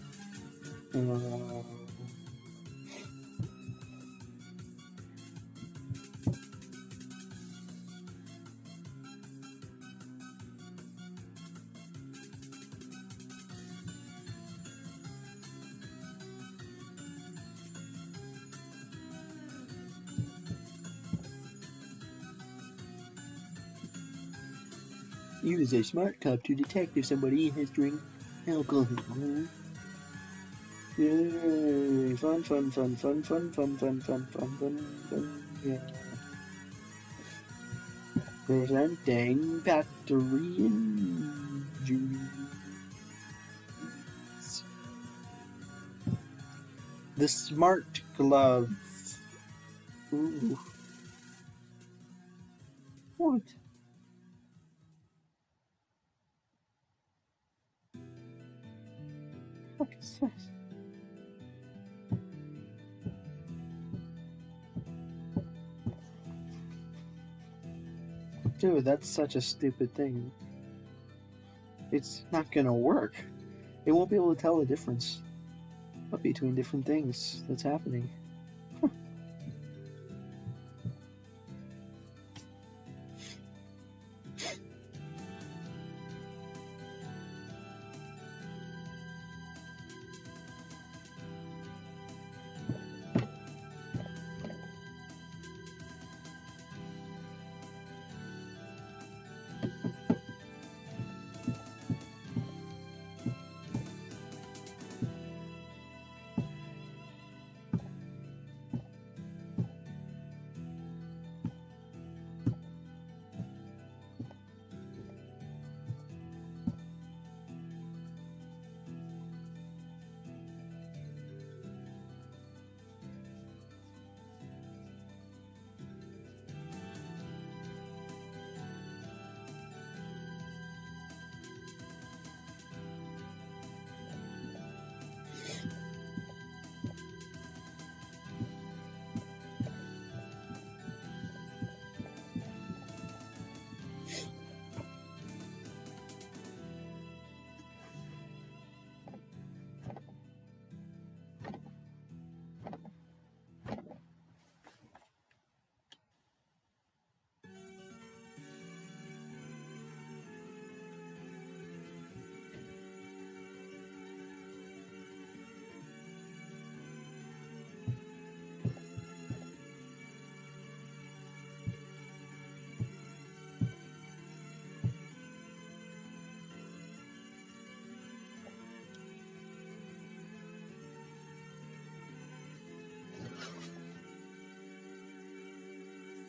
S1: Use a smart cup to detect if somebody has drank alcohol. Yay! Fun, yeah. Presenting factory injuries. The smart glove. Ooh. What? What is this? Dude, that's such a stupid thing. It's not gonna work. It won't be able to tell the difference between different things that's happening.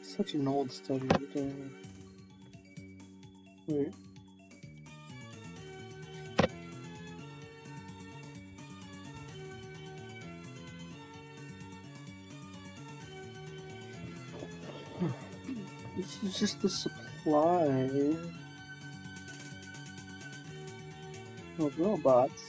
S1: Such an old study. Wait. This is just the supply of robots.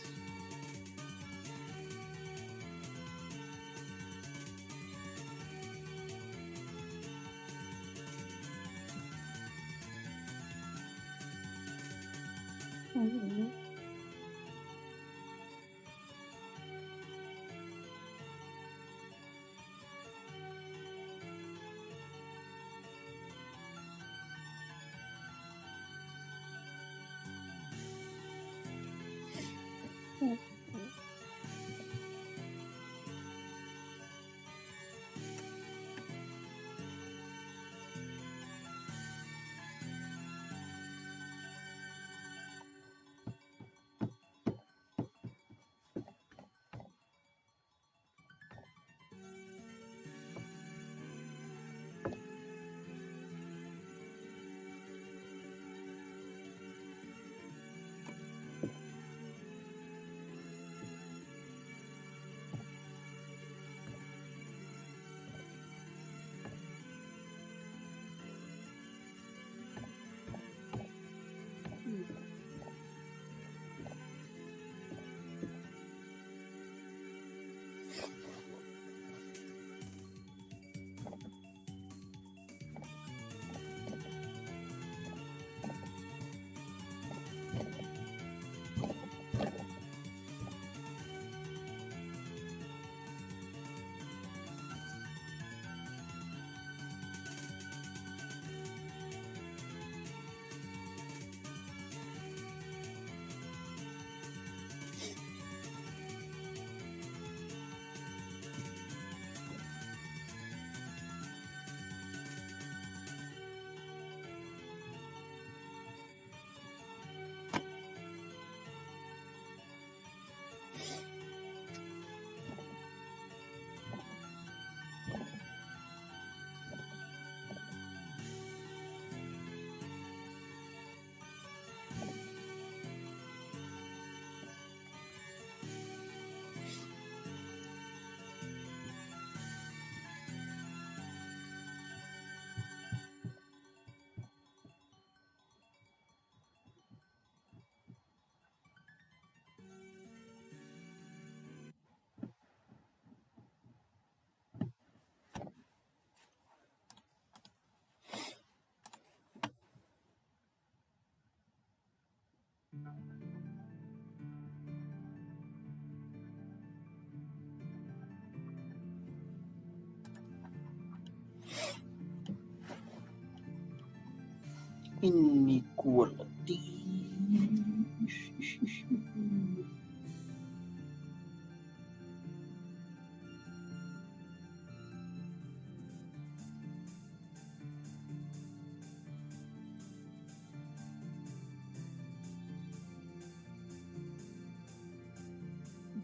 S1: inequality.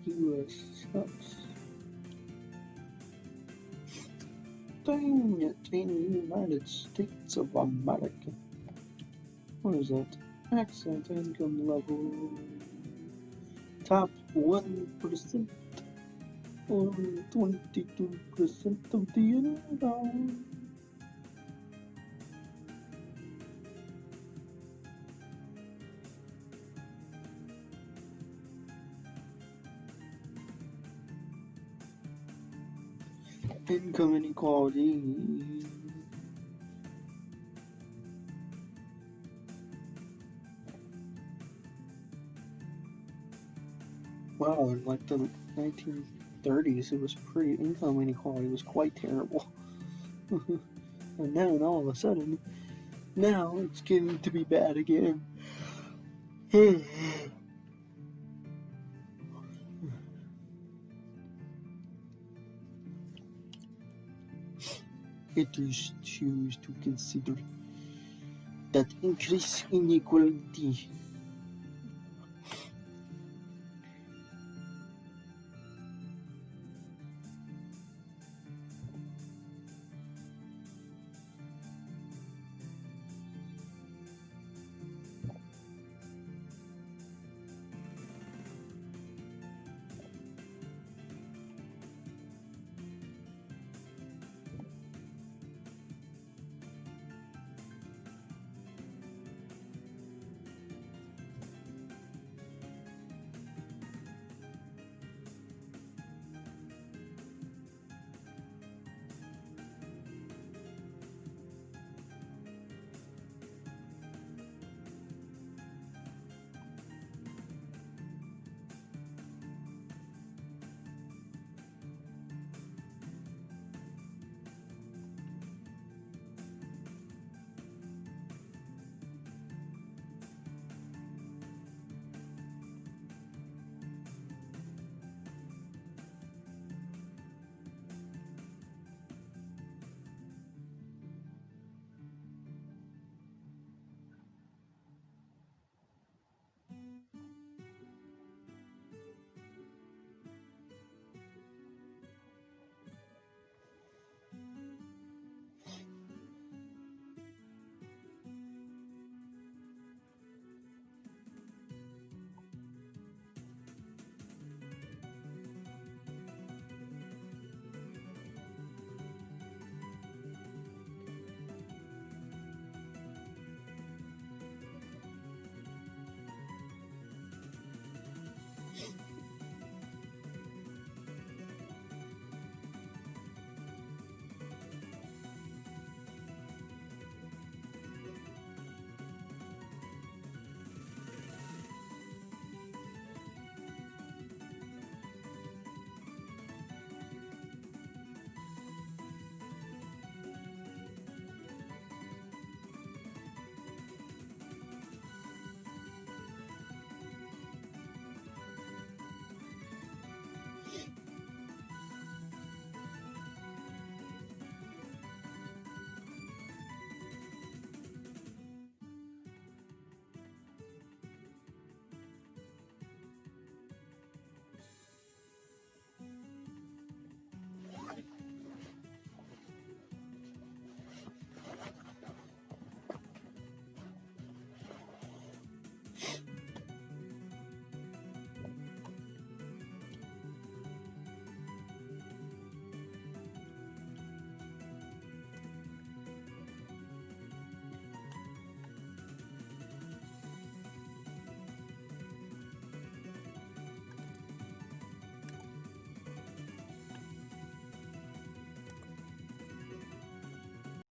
S1: U.S. sucks. Dang it, in the United States of America. What is that? Accent income level. Top 1% or 22% of the income. Income inequality. Wow, in like the 1930s, it was pretty. Income inequality was quite terrible. And now, all of a sudden, now it's getting to be bad again. It is choose to consider that increase inequality